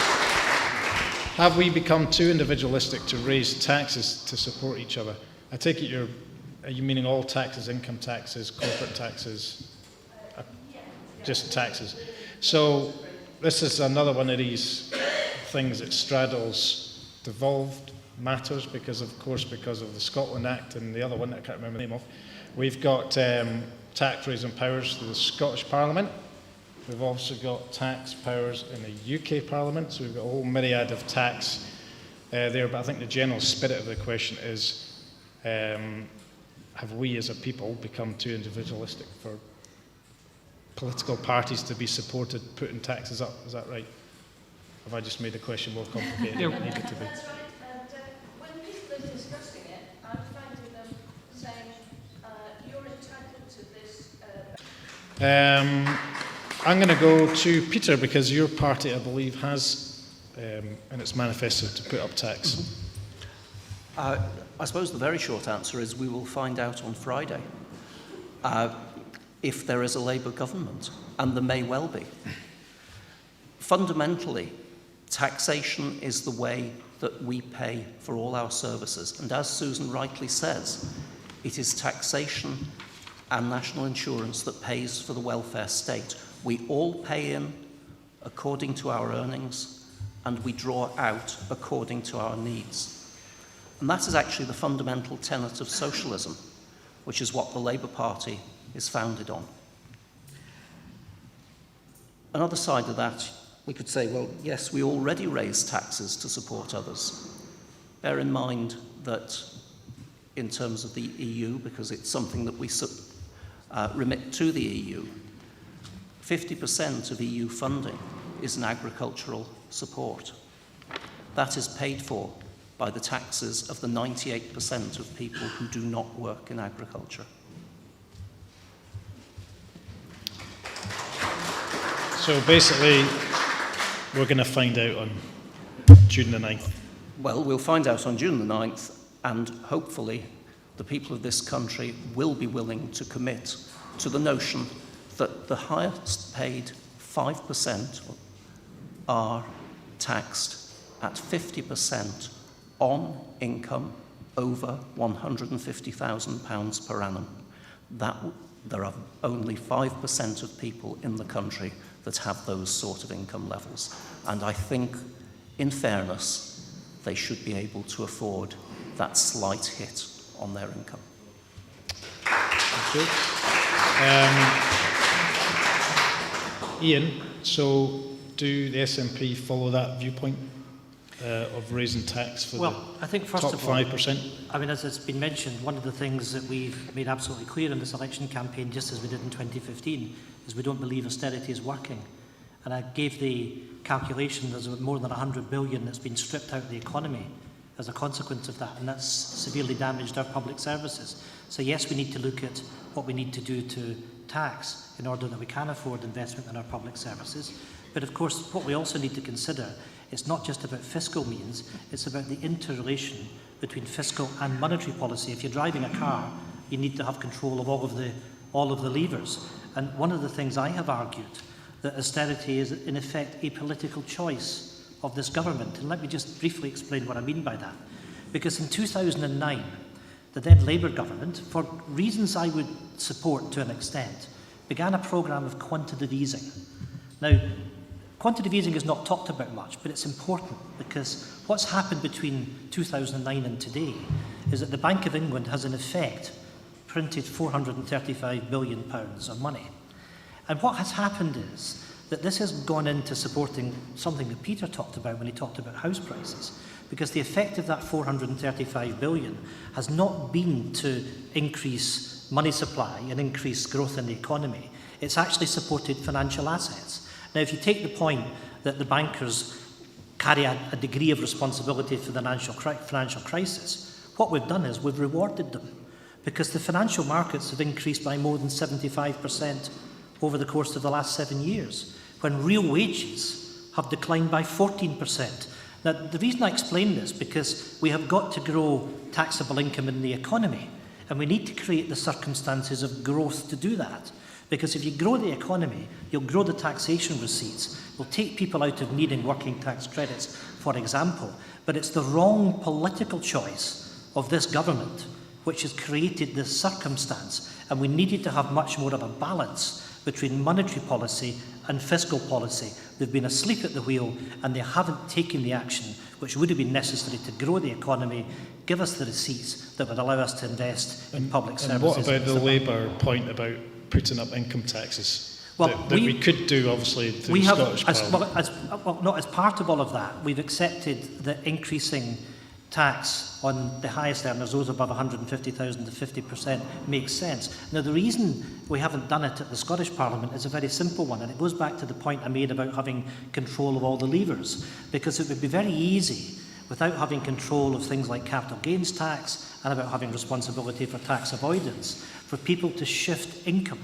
have we become too individualistic to raise taxes to support each other? I take it are you meaning all taxes, income taxes, corporate taxes, just taxes? So this is another one of these things that straddles devolved matters because of the Scotland Act and the other one that I can't remember the name of. We've got tax raising powers through the Scottish Parliament. We've also got tax powers in the UK Parliament, so we've got a whole myriad of tax there. But I think the general spirit of the question is, have we as a people become too individualistic for political parties to be supported putting taxes up? Is that right? Have I just made the question more complicated than it needed to be? That's right. And when people are discussing it, I'm finding them saying, you're entitled to this. I'm going to go to Peter because your party, I believe, has in its manifesto to put up tax. I suppose the very short answer is we will find out on Friday if there is a Labour government, and there may well be. Fundamentally, taxation is the way that we pay for all our services, and as Susan rightly says, it is taxation and national insurance that pays for the welfare state. We all pay in according to our earnings, and we draw out according to our needs. And that is actually the fundamental tenet of socialism, which is what the Labour Party is founded on. Another side of that, we could say, well, yes, we already raise taxes to support others. Bear in mind that in terms of the EU, because it's something that we remit to the EU, 50% of EU funding is in agricultural support. That is paid for by the taxes of the 98% of people who do not work in agriculture. So basically, we're going to find out on June the 9th. Well, we'll find out on June the 9th, and hopefully the people of this country will be willing to commit to the notion that the highest paid 5% are taxed at 50% on income over £150,000 per annum. There are only 5% of people in the country that have those sort of income levels. And I think, in fairness, they should be able to afford that slight hit on their income. Thank you. Ian, so do the SNP follow that viewpoint of raising tax for I think first top of all, 5%? I mean, as it's been mentioned, one of the things that we've made absolutely clear in this election campaign, just as we did in 2015, is we don't believe austerity is working. And I gave the calculation there's more than 100 billion that's been stripped out of the economy as a consequence of that, and that's severely damaged our public services. So yes, we need to look at what we need to do to tax in order that we can afford investment in our public services. But of course, what we also need to consider, it's not just about fiscal means, it's about the interrelation between fiscal and monetary policy. If you're driving a car, you need to have control of all of the levers. And one of the things I have argued, that austerity is in effect a political choice of this government. And let me just briefly explain what I mean by that. Because in 2009, the then Labour government, for reasons I would support to an extent, began a programme of quantitative easing. Now, quantitative easing is not talked about much, but it's important because what's happened between 2009 and today is that the Bank of England has in effect printed £435 billion of money. And what has happened is that this has gone into supporting something that Peter talked about when he talked about house prices, because the effect of that 435 billion has not been to increase money supply and increase growth in the economy. It's actually supported financial assets. Now, if you take the point that the bankers carry a degree of responsibility for the financial crisis, what we've done is we've rewarded them, because the financial markets have increased by more than 75% over the course of the last 7 years, when real wages have declined by 14%. Now, the reason I explain this, because we have got to grow taxable income in the economy, and we need to create the circumstances of growth to do that. Because if you grow the economy, you'll grow the taxation receipts. You'll take people out of needing working tax credits, for example. But it's the wrong political choice of this government which has created this circumstance. And we needed to have much more of a balance between monetary policy and fiscal policy. They've been asleep at the wheel, and they haven't taken the action which would have been necessary to grow the economy, give us the receipts that would allow us to invest in public services. And what about the Labour point about putting up income taxes? Well, that we could do, obviously, through Scottish Parliament. As part of all of that, we've accepted that increasing tax on the highest earners, those above 150,000 to 50%, makes sense. Now, the reason we haven't done it at the Scottish Parliament is a very simple one, and it goes back to the point I made about having control of all the levers, because it would be very easy, without having control of things like capital gains tax and about having responsibility for tax avoidance, for people to shift income.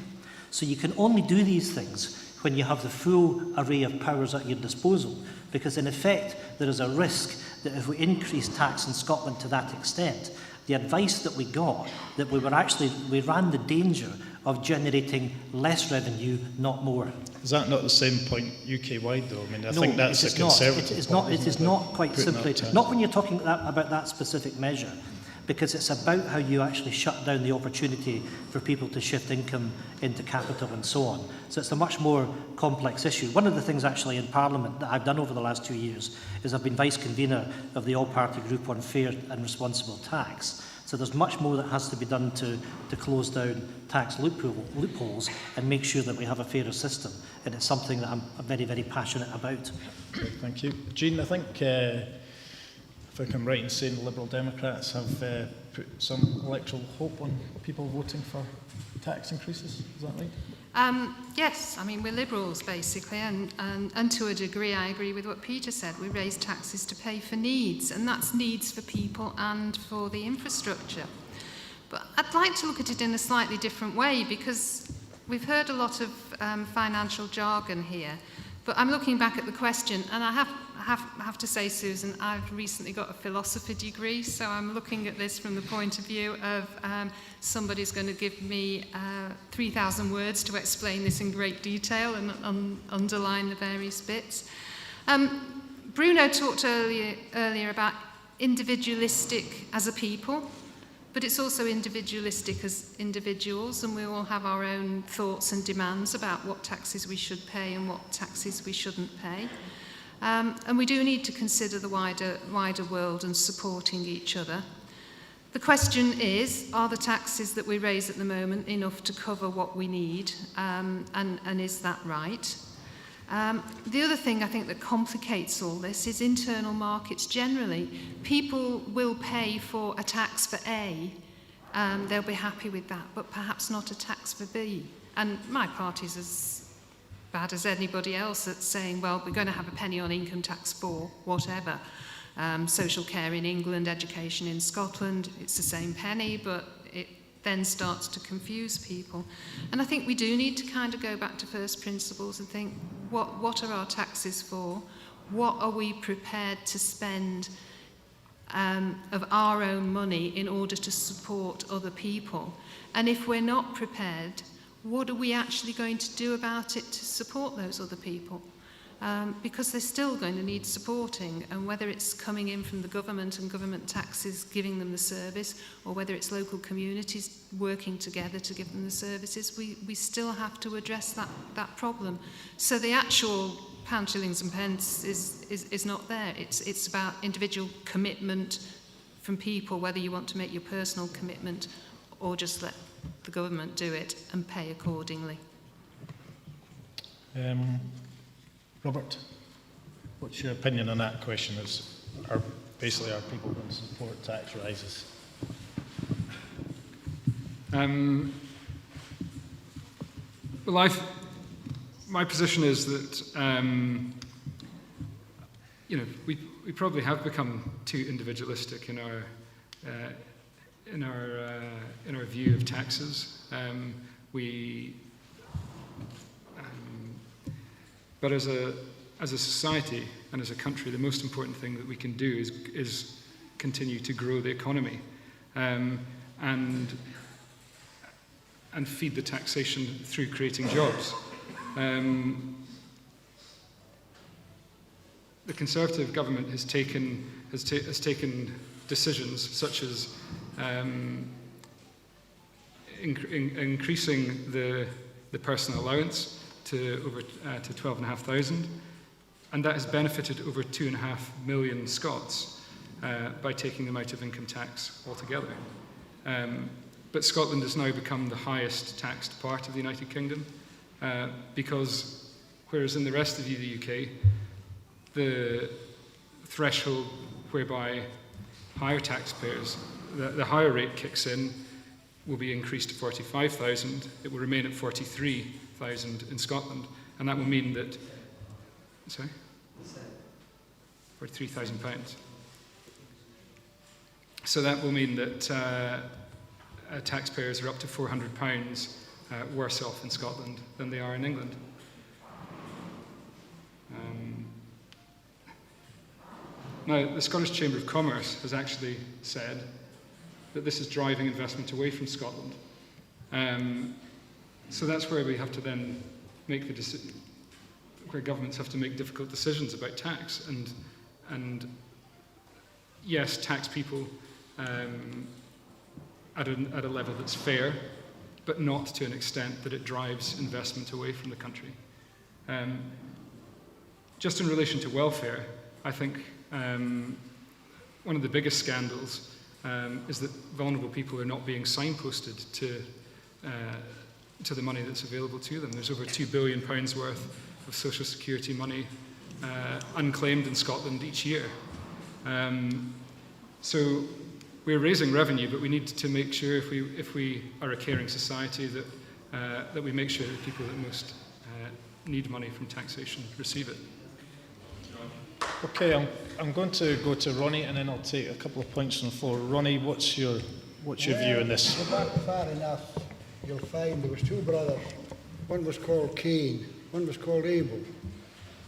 So you can only do these things when you have the full array of powers at your disposal, because in effect there is a risk that if we increase tax in Scotland to that extent, the advice that we got, that we ran the danger of generating less revenue, not more. Is that not the same point UK-wide, though? I mean, I No, think that's a conservative point. It is not quite simply, not when you're talking about that specific measure, because it's about how you actually shut down the opportunity for people to shift income into capital and so on. So it's a much more complex issue. One of the things actually in Parliament that I've done over the last 2 years is I've been Vice Convener of the All-Party Group on Fair and Responsible Tax. So there's much more that has to be done to close down tax loopholes and make sure that we have a fairer system. And it's something that I'm very, very passionate about. Okay, thank you. Jean, I think, if I'm right in saying, the Liberal Democrats have put some electoral hope on people voting for tax increases. Is that right? Yes, I mean, we're Liberals, basically, and to a degree I agree with what Peter said. We raise taxes to pay for needs, and that's needs for people and for the infrastructure. But I'd like to look at it in a slightly different way, because we've heard a lot of financial jargon here, but I'm looking back at the question, and I have to say, Susan, I've recently got a philosophy degree, so I'm looking at this from the point of view of somebody's going to give me 3,000 words to explain this in great detail and underline the various bits. Bruno talked earlier about individualistic as a people, but it's also individualistic as individuals, and we all have our own thoughts and demands about what taxes we should pay and what taxes we shouldn't pay. And we do need to consider the wider world and supporting each other. The question is, are the taxes that we raise at the moment enough to cover what we need, and is that right? The other thing I think that complicates all this is internal markets generally. People will pay for a tax for A, they'll be happy with that, but perhaps not a tax for B. And my party's as bad as anybody else at saying, well, we're going to have a penny on income tax for whatever. social care in England, education in Scotland. It's the same penny, but it then starts to confuse people. And I think we do need to kind of go back to first principles and think, what are our taxes for? What are we prepared to spend of our own money in order to support other people? And if we're not prepared, what are we actually going to do about it to support those other people? Because they're still going to need supporting, and whether it's coming in from the government and government taxes giving them the service, or whether it's local communities working together to give them the services, we still have to address that problem. So the actual pound, shillings and pence is not there. It's about individual commitment from people, whether you want to make your personal commitment or just let the government do it and pay accordingly. Robert, what's your opinion on that question? Are people going to support tax rises? Well, my position is that we probably have become too individualistic in our view of taxes. But as a society and as a country, the most important thing that we can do is continue to grow the economy and feed the taxation through creating jobs. The Conservative government has taken decisions such as increasing the personal allowance to 12,500, and that has benefited over 2.5 million Scots by taking them out of income tax altogether. But Scotland has now become the highest taxed part of the United Kingdom because whereas in the rest of the UK, the threshold whereby higher taxpayers, the higher rate kicks in, will be increased to 45,000. It will remain at 43,000 in Scotland, and that will mean that, sorry? £43,000. So that will mean that taxpayers are up to £400 worse off in Scotland than they are in England. Now, the Scottish Chamber of Commerce has actually said that this is driving investment away from Scotland. So that's where we have to then make the decision, where governments have to make difficult decisions about tax. And yes, tax people at a level that's fair, but not to an extent that it drives investment away from the country. Just in relation to welfare, I think one of the biggest scandals is that vulnerable people are not being signposted to the money that's available to them. There's over £2 billion worth of social security money unclaimed in Scotland each year. So we're raising revenue, but we need to make sure, if we are a caring society, that we make sure that people that most need money from taxation receive it. Okay, I'm going to go to Ronnie, and then I'll take a couple of points on the floor. Ronnie, what's your view on this? Go back far enough, you'll find there was two brothers. One was called Cain, one was called Abel.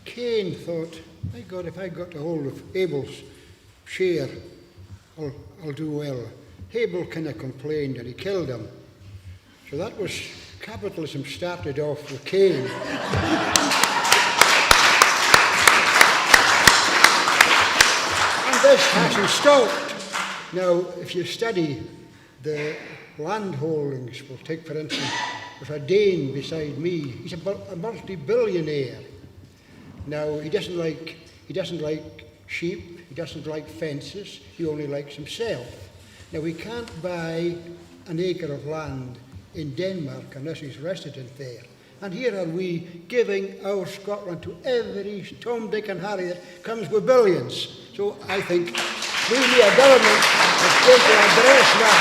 Cain thought, my God, if I got a hold of Abel's share, I'll do well. Abel kind of complained and he killed him. So that was, capitalism started off with Cain. This hasn't stopped. Now, if you study the land holdings, we'll take, for instance, if a Dane beside me, he's a multi-billionaire. Now, he doesn't like sheep, he doesn't like fences, he only likes himself. Now, we can't buy an acre of land in Denmark unless he's resident there. And here are we giving our Scotland to every Tom, Dick and Harry that comes with billions. So I think we need a government that's going to address that.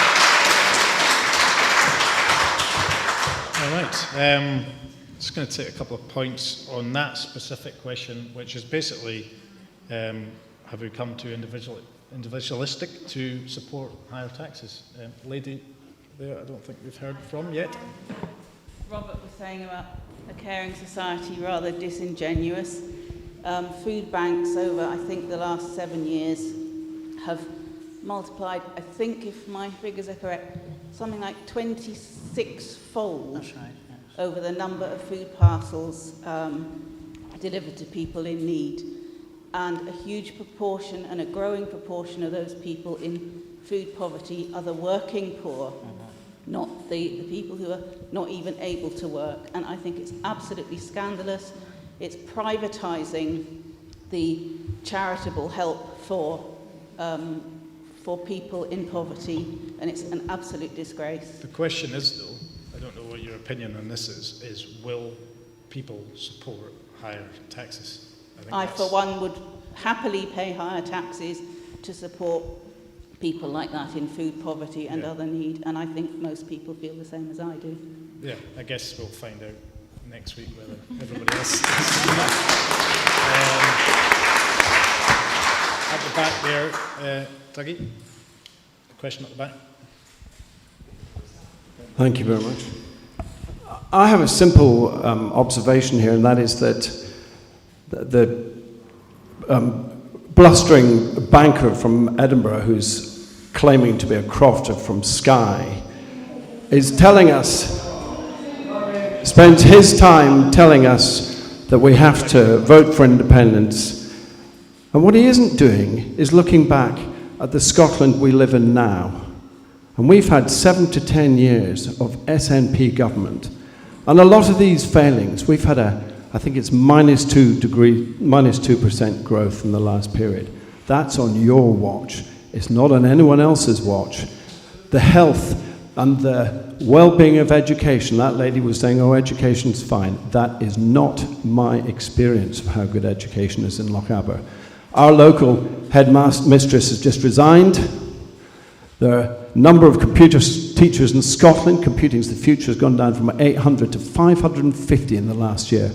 All right. Just going to take a couple of points on that specific question, which is basically how have we come to individualistic to support higher taxes? Lady there, I don't think we've heard from yet. Robert was saying about a caring society rather disingenuous. Food banks over, I think, the last 7 years have multiplied, I think, if my figures are correct, something like 26-fold over the number of food parcels delivered to people in need. And a huge proportion and a growing proportion of those people in food poverty are the working poor, not the people who are not even able to work. And I think it's absolutely scandalous. It's privatising the charitable help for people in poverty, and it's an absolute disgrace. The question is, though, I don't know what your opinion on this is will people support higher taxes? I, for one, would happily pay higher taxes to support people like that in food poverty and other need, and I think most people feel the same as I do. Yeah, I guess we'll find out next week whether everybody else is at the back there, Dougie, the question at the back. Thank you very much. I have a simple observation here, and that is that the blustering banker from Edinburgh, who's claiming to be a crofter from Skye, is telling us, spends his time telling us that we have to vote for independence. And what he isn't doing is looking back at the Scotland we live in now. And we've had 7 to 10 years of SNP government. And a lot of these failings, we've had I think it's -2% growth in the last period. That's on your watch. It's not on anyone else's watch. The health and the well-being of education, that lady was saying, oh, education's fine. That is not my experience of how good education is in Lochaber. Our local headmistress has just resigned. The number of computer teachers in Scotland, Computing's the Future, has gone down from 800 to 550 in the last year.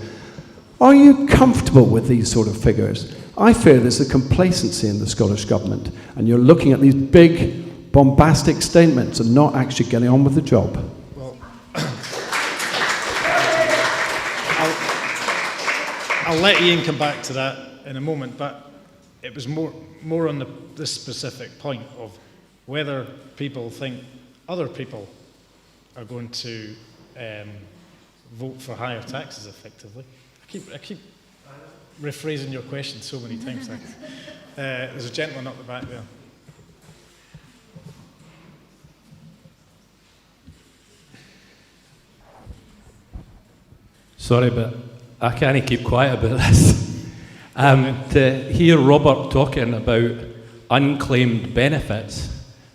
Are you comfortable with these sort of figures? I fear there's a complacency in the Scottish Government, and you're looking at these big, bombastic statements and not actually getting on with the job. Well, I'll let Ian come back to that in a moment, but it was more on this specific point of whether people think other people are going to vote for higher taxes effectively. I keep rephrasing your question so many times. There's a gentleman up the back there. Sorry, but I can't keep quiet about this. To hear Robert talking about unclaimed benefits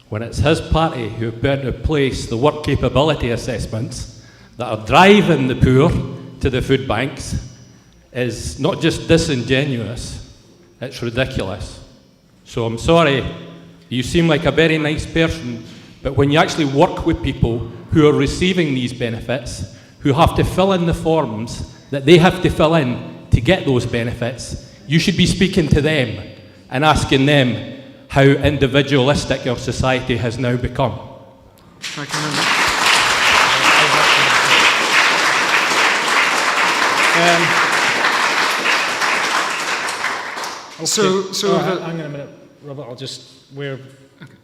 when it's his party who put into place the work capability assessments that are driving the poor to the food banks is not just disingenuous, it's ridiculous. So I'm sorry, you seem like a very nice person, but when you actually work with people who are receiving these benefits, who have to fill in the forms that they have to fill in to get those benefits, you should be speaking to them and asking them how individualistic our society has now become. Thank you very much. Hang on a minute, Robert. We're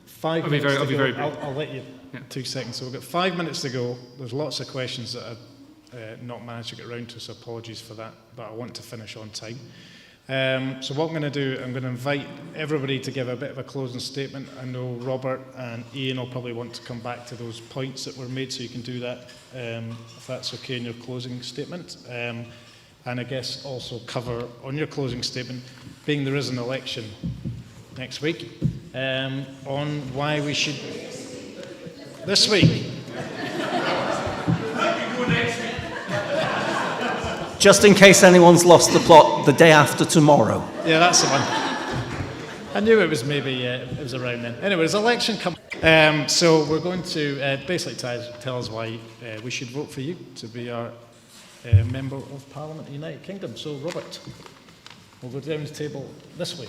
5 minutes to go. I'll let you 2 seconds. So we've got 5 minutes to go. There's lots of questions that I've not managed to get around to, so apologies for that, but I want to finish on time. So what I'm going to do, I'm going to invite everybody to give a bit of a closing statement. I know Robert and Ian will probably want to come back to those points that were made, so you can do that if that's okay in your closing statement. And I guess also cover on your closing statement, being there is an election next week, on why we should... This week. Just in case anyone's lost the plot, the day after tomorrow. Yeah, that's the one. I knew it was maybe, it was around then. Anyway, there's election coming. So we're going to basically tell us why we should vote for you to be our Member of Parliament in the United Kingdom. So, Robert. We'll go down the table this way.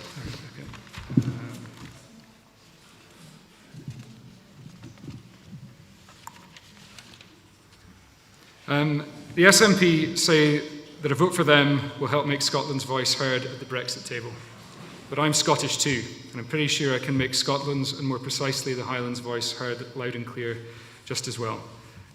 The SNP say that a vote for them will help make Scotland's voice heard at the Brexit table. But I'm Scottish too, and I'm pretty sure I can make Scotland's, and more precisely the Highlands' voice heard loud and clear just as well.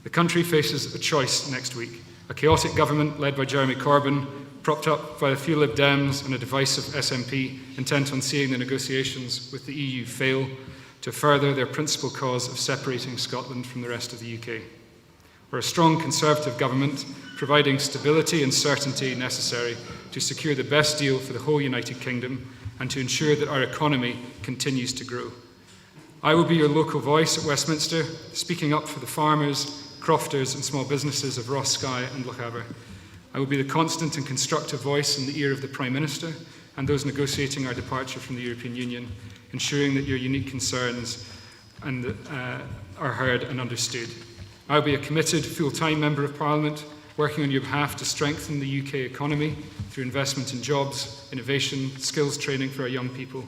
The country faces a choice next week. A chaotic government led by Jeremy Corbyn, propped up by a few Lib Dems and a divisive SNP intent on seeing the negotiations with the EU fail to further their principal cause of separating Scotland from the rest of the UK. Or a strong Conservative government providing stability and certainty necessary to secure the best deal for the whole United Kingdom and to ensure that our economy continues to grow. I will be your local voice at Westminster, speaking up for the farmers, crofters and small businesses of Ross, Skye and Lochaber. I will be the constant and constructive voice in the ear of the Prime Minister and those negotiating our departure from the European Union, ensuring that your unique concerns are heard and understood. I will be a committed, full-time Member of Parliament, working on your behalf to strengthen the UK economy through investment in jobs, innovation, skills training for our young people,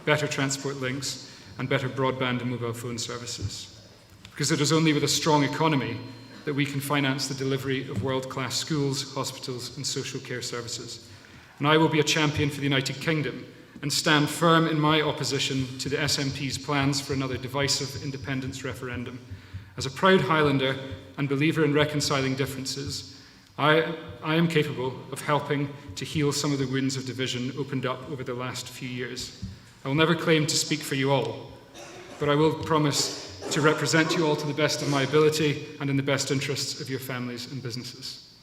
better transport links, and better broadband and mobile phone services. Because it is only with a strong economy that we can finance the delivery of world-class schools, hospitals, and social care services. And I will be a champion for the United Kingdom and stand firm in my opposition to the SNP's plans for another divisive independence referendum. As a proud Highlander and believer in reconciling differences, I am capable of helping to heal some of the wounds of division opened up over the last few years. I will never claim to speak for you all, but I will promise to represent you all to the best of my ability and in the best interests of your families and businesses.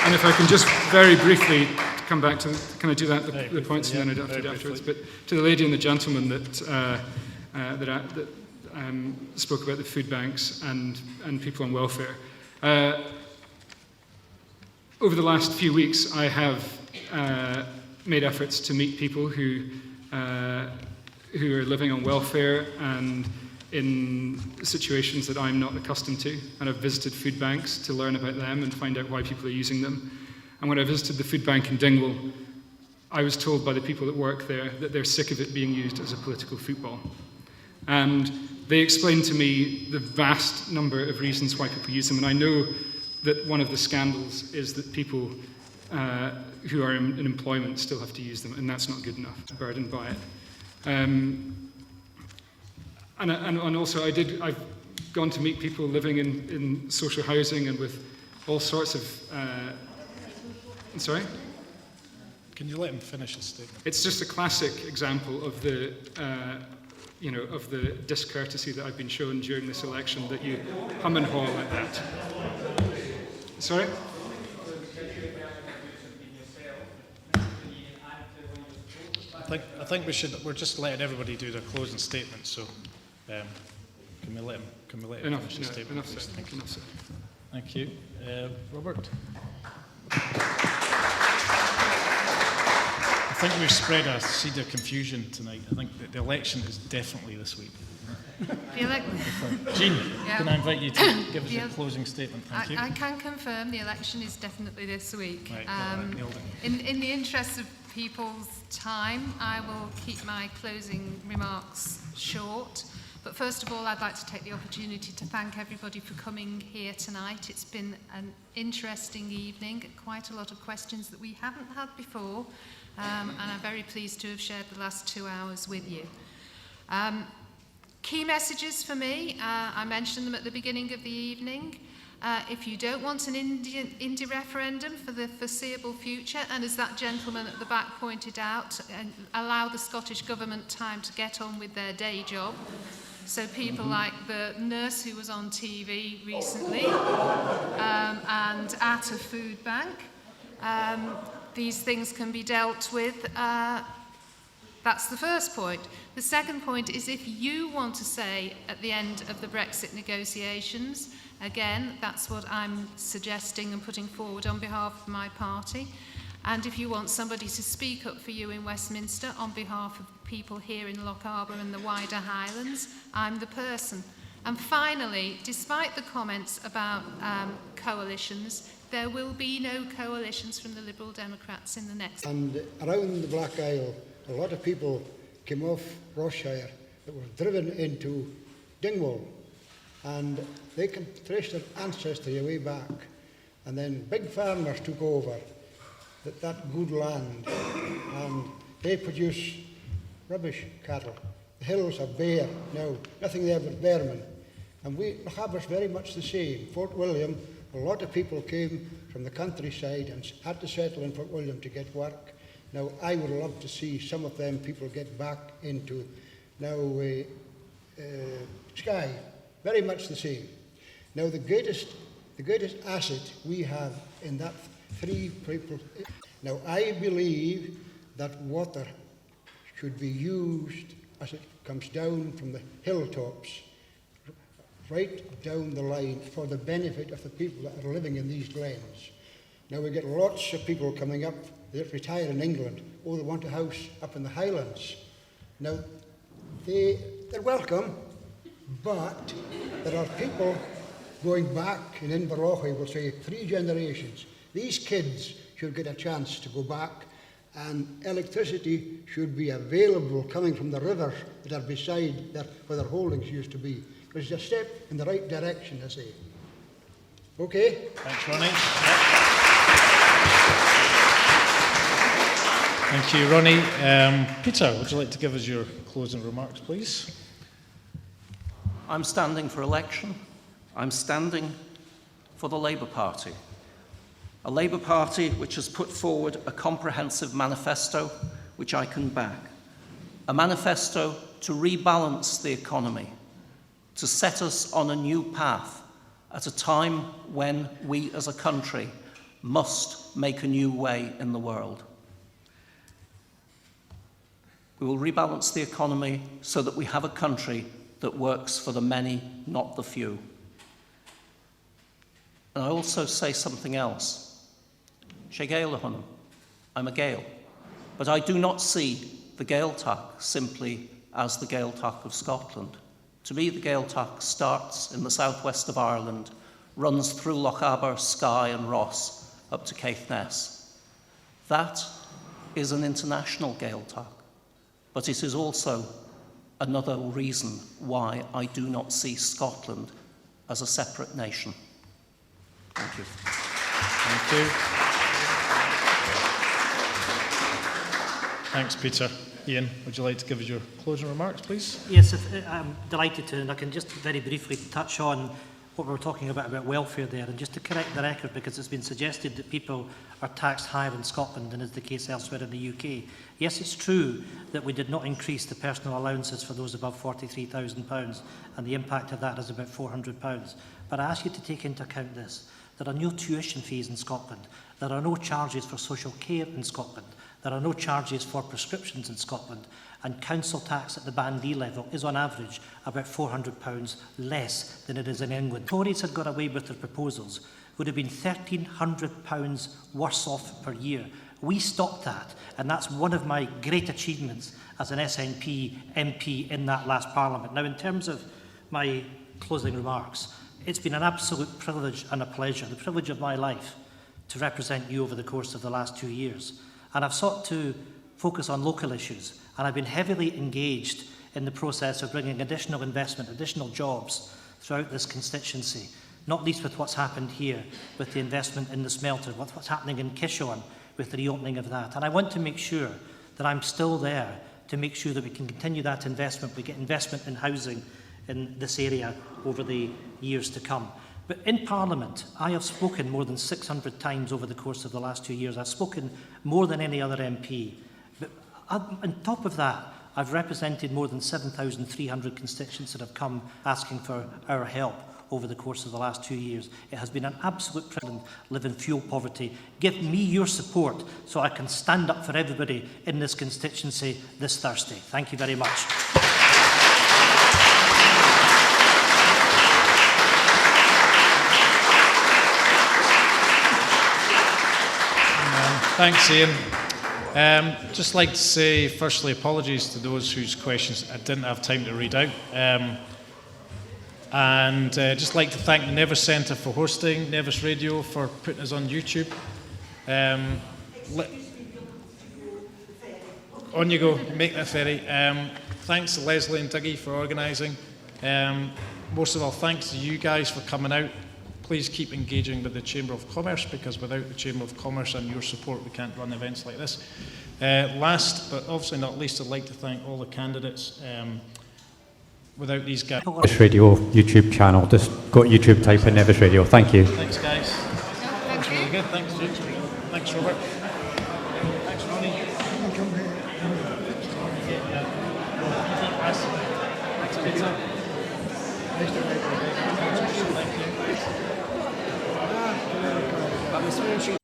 And if I can just very briefly come back to, can I do that, the points, and then I don't have to do it afterwards, but to the lady and the gentleman that spoke about the food banks and people on welfare. Over the last few weeks, I have made efforts to meet people who are living on welfare and in situations that I'm not accustomed to, and I've visited food banks to learn about them and find out why people are using them. And when I visited the food bank in Dingwall, I was told by the people that work there that they're sick of it being used as a political football. And they explained to me the vast number of reasons why people use them. And I know that one of the scandals is that people who are in employment still have to use them, and that's not good enough, burdened by it. And also I've gone to meet people living in social housing and with all sorts of... sorry? Can you let him finish his statement? It's just a classic example of the... of the discourtesy that I've been shown during this election, that you hum and haw like that. Sorry? I think we're just letting everybody do their closing statement, so can we let him finish his statement? Enough, sir. Thank you. Enough, sir. Thank you. Robert? I think we've spread a seed of confusion tonight. I think that the election is definitely this week. Jean, can I invite you to give us your closing statement? Thank you. I can confirm the election is definitely this week. Right, in the interest of people's time, I will keep my closing remarks short. But first of all, I'd like to take the opportunity to thank everybody for coming here tonight. It's been an interesting evening, quite a lot of questions that we haven't had before, and I'm very pleased to have shared the last 2 hours with you. Key messages for me, I mentioned them at the beginning of the evening. If you don't want an Indie referendum for the foreseeable future, and as that gentleman at the back pointed out, allow the Scottish Government time to get on with their day job. So people like the nurse who was on TV recently and at a food bank, these things can be dealt with. That's the first point. The second point is, if you want to say at the end of the Brexit negotiations, again, that's what I'm suggesting and putting forward on behalf of my party. And if you want somebody to speak up for you in Westminster on behalf of people here in Lochaber and the wider Highlands, I'm the person. And finally, despite the comments about coalitions, there will be no coalitions from the Liberal Democrats in the next. And around the Black Isle, a lot of people came off Rossshire that were driven into Dingwall, and they can trace their ancestry way back. And then big farmers took over that good land, and they produce rubbish cattle. The hills are bare now, nothing there but vermin. And Lochaber's very much the same. Fort William, a lot of people came from the countryside and had to settle in Fort William to get work. Now, I would love to see some of them people get back into Skye, very much the same. Now, the greatest asset we have in that three people. Now, I believe that water should be used as it comes down from the hilltops, right down the line, for the benefit of the people that are living in these glens. Now, we get lots of people coming up that retire in England. Oh, they want a house up in the Highlands. Now, they're welcome, but there are people going back in Inverlochie, we'll say 3 generations. These kids should get a chance to go back, and electricity should be available coming from the rivers that are beside where their holdings used to be. It's a step in the right direction, I say. Okay? Thanks, Ronnie. Thank you, Ronnie. Peter, would you like to give us your closing remarks, please? I'm standing for election. I'm standing for the Labour Party. A Labour Party which has put forward a comprehensive manifesto which I can back. A manifesto to rebalance the economy, to set us on a new path at a time when we as a country must make a new way in the world. We will rebalance the economy so that we have a country that works for the many, not the few. And I also say something else. Sé Gael ohonam. I'm a Gael. But I do not see the Gaeltacht simply as the Gaeltacht of Scotland. To me, the Gaeltacht starts in the southwest of Ireland, runs through Lochaber, Skye and Ross up to Caithness. That is an international Gaeltacht, but it is also another reason why I do not see Scotland as a separate nation. Thank you. Thank you. Thanks, Peter. Ian, would you like to give us your closing remarks, please? Yes, I'm delighted to, and I can just very briefly touch on what we were talking about welfare there, and just to correct the record, because it's been suggested that people are taxed higher in Scotland than is the case elsewhere in the UK. Yes, it's true that we did not increase the personal allowances for those above £43,000, and the impact of that is about £400. But I ask you to take into account this. There are no tuition fees in Scotland. There are no charges for social care in Scotland. There are no charges for prescriptions in Scotland, and council tax at the Band D level is on average about £400 less than it is in England. Tories had got away with their proposals, would have been £1,300 worse off per year. We stopped that, and that's one of my great achievements as an SNP MP in that last Parliament. Now, in terms of my closing remarks, it's been an absolute privilege and a pleasure, the privilege of my life, to represent you over the course of the last 2 years. And I've sought to focus on local issues, and I've been heavily engaged in the process of bringing additional investment, additional jobs throughout this constituency, not least with what's happened here with the investment in the smelter, with what's happening in Kishon with the reopening of that. And I want to make sure that I'm still there to make sure that we can continue that investment, we get investment in housing in this area over the years to come. But in Parliament, I have spoken more than 600 times over the course of the last 2 years. I've spoken more than any other MP. But on top of that, I've represented more than 7,300 constituents that have come asking for our help over the course of the last 2 years. It has been an absolute privilege to live in fuel poverty. Give me your support so I can stand up for everybody in this constituency this Thursday. Thank you very much. Thanks, Ian. Just like to say, firstly, apologies to those whose questions I didn't have time to read out. And just like to thank the Nevis Centre for hosting, Nevis Radio for putting us on YouTube. On you go, make that ferry. Thanks to Leslie and Dougie for organising. Most of all, thanks to you guys for coming out. Please keep engaging with the Chamber of Commerce, because without the Chamber of Commerce and your support, we can't run events like this. Last, but obviously not least, I'd like to thank all the candidates. Without these guys... Nevis Radio YouTube channel. Just go to YouTube, type in Nevis Radio. Thank you. Thanks, guys. That's really good. Thanks, James. Thanks, Robert. Thanks, Ronnie. Thanks, Peter. I was mentioning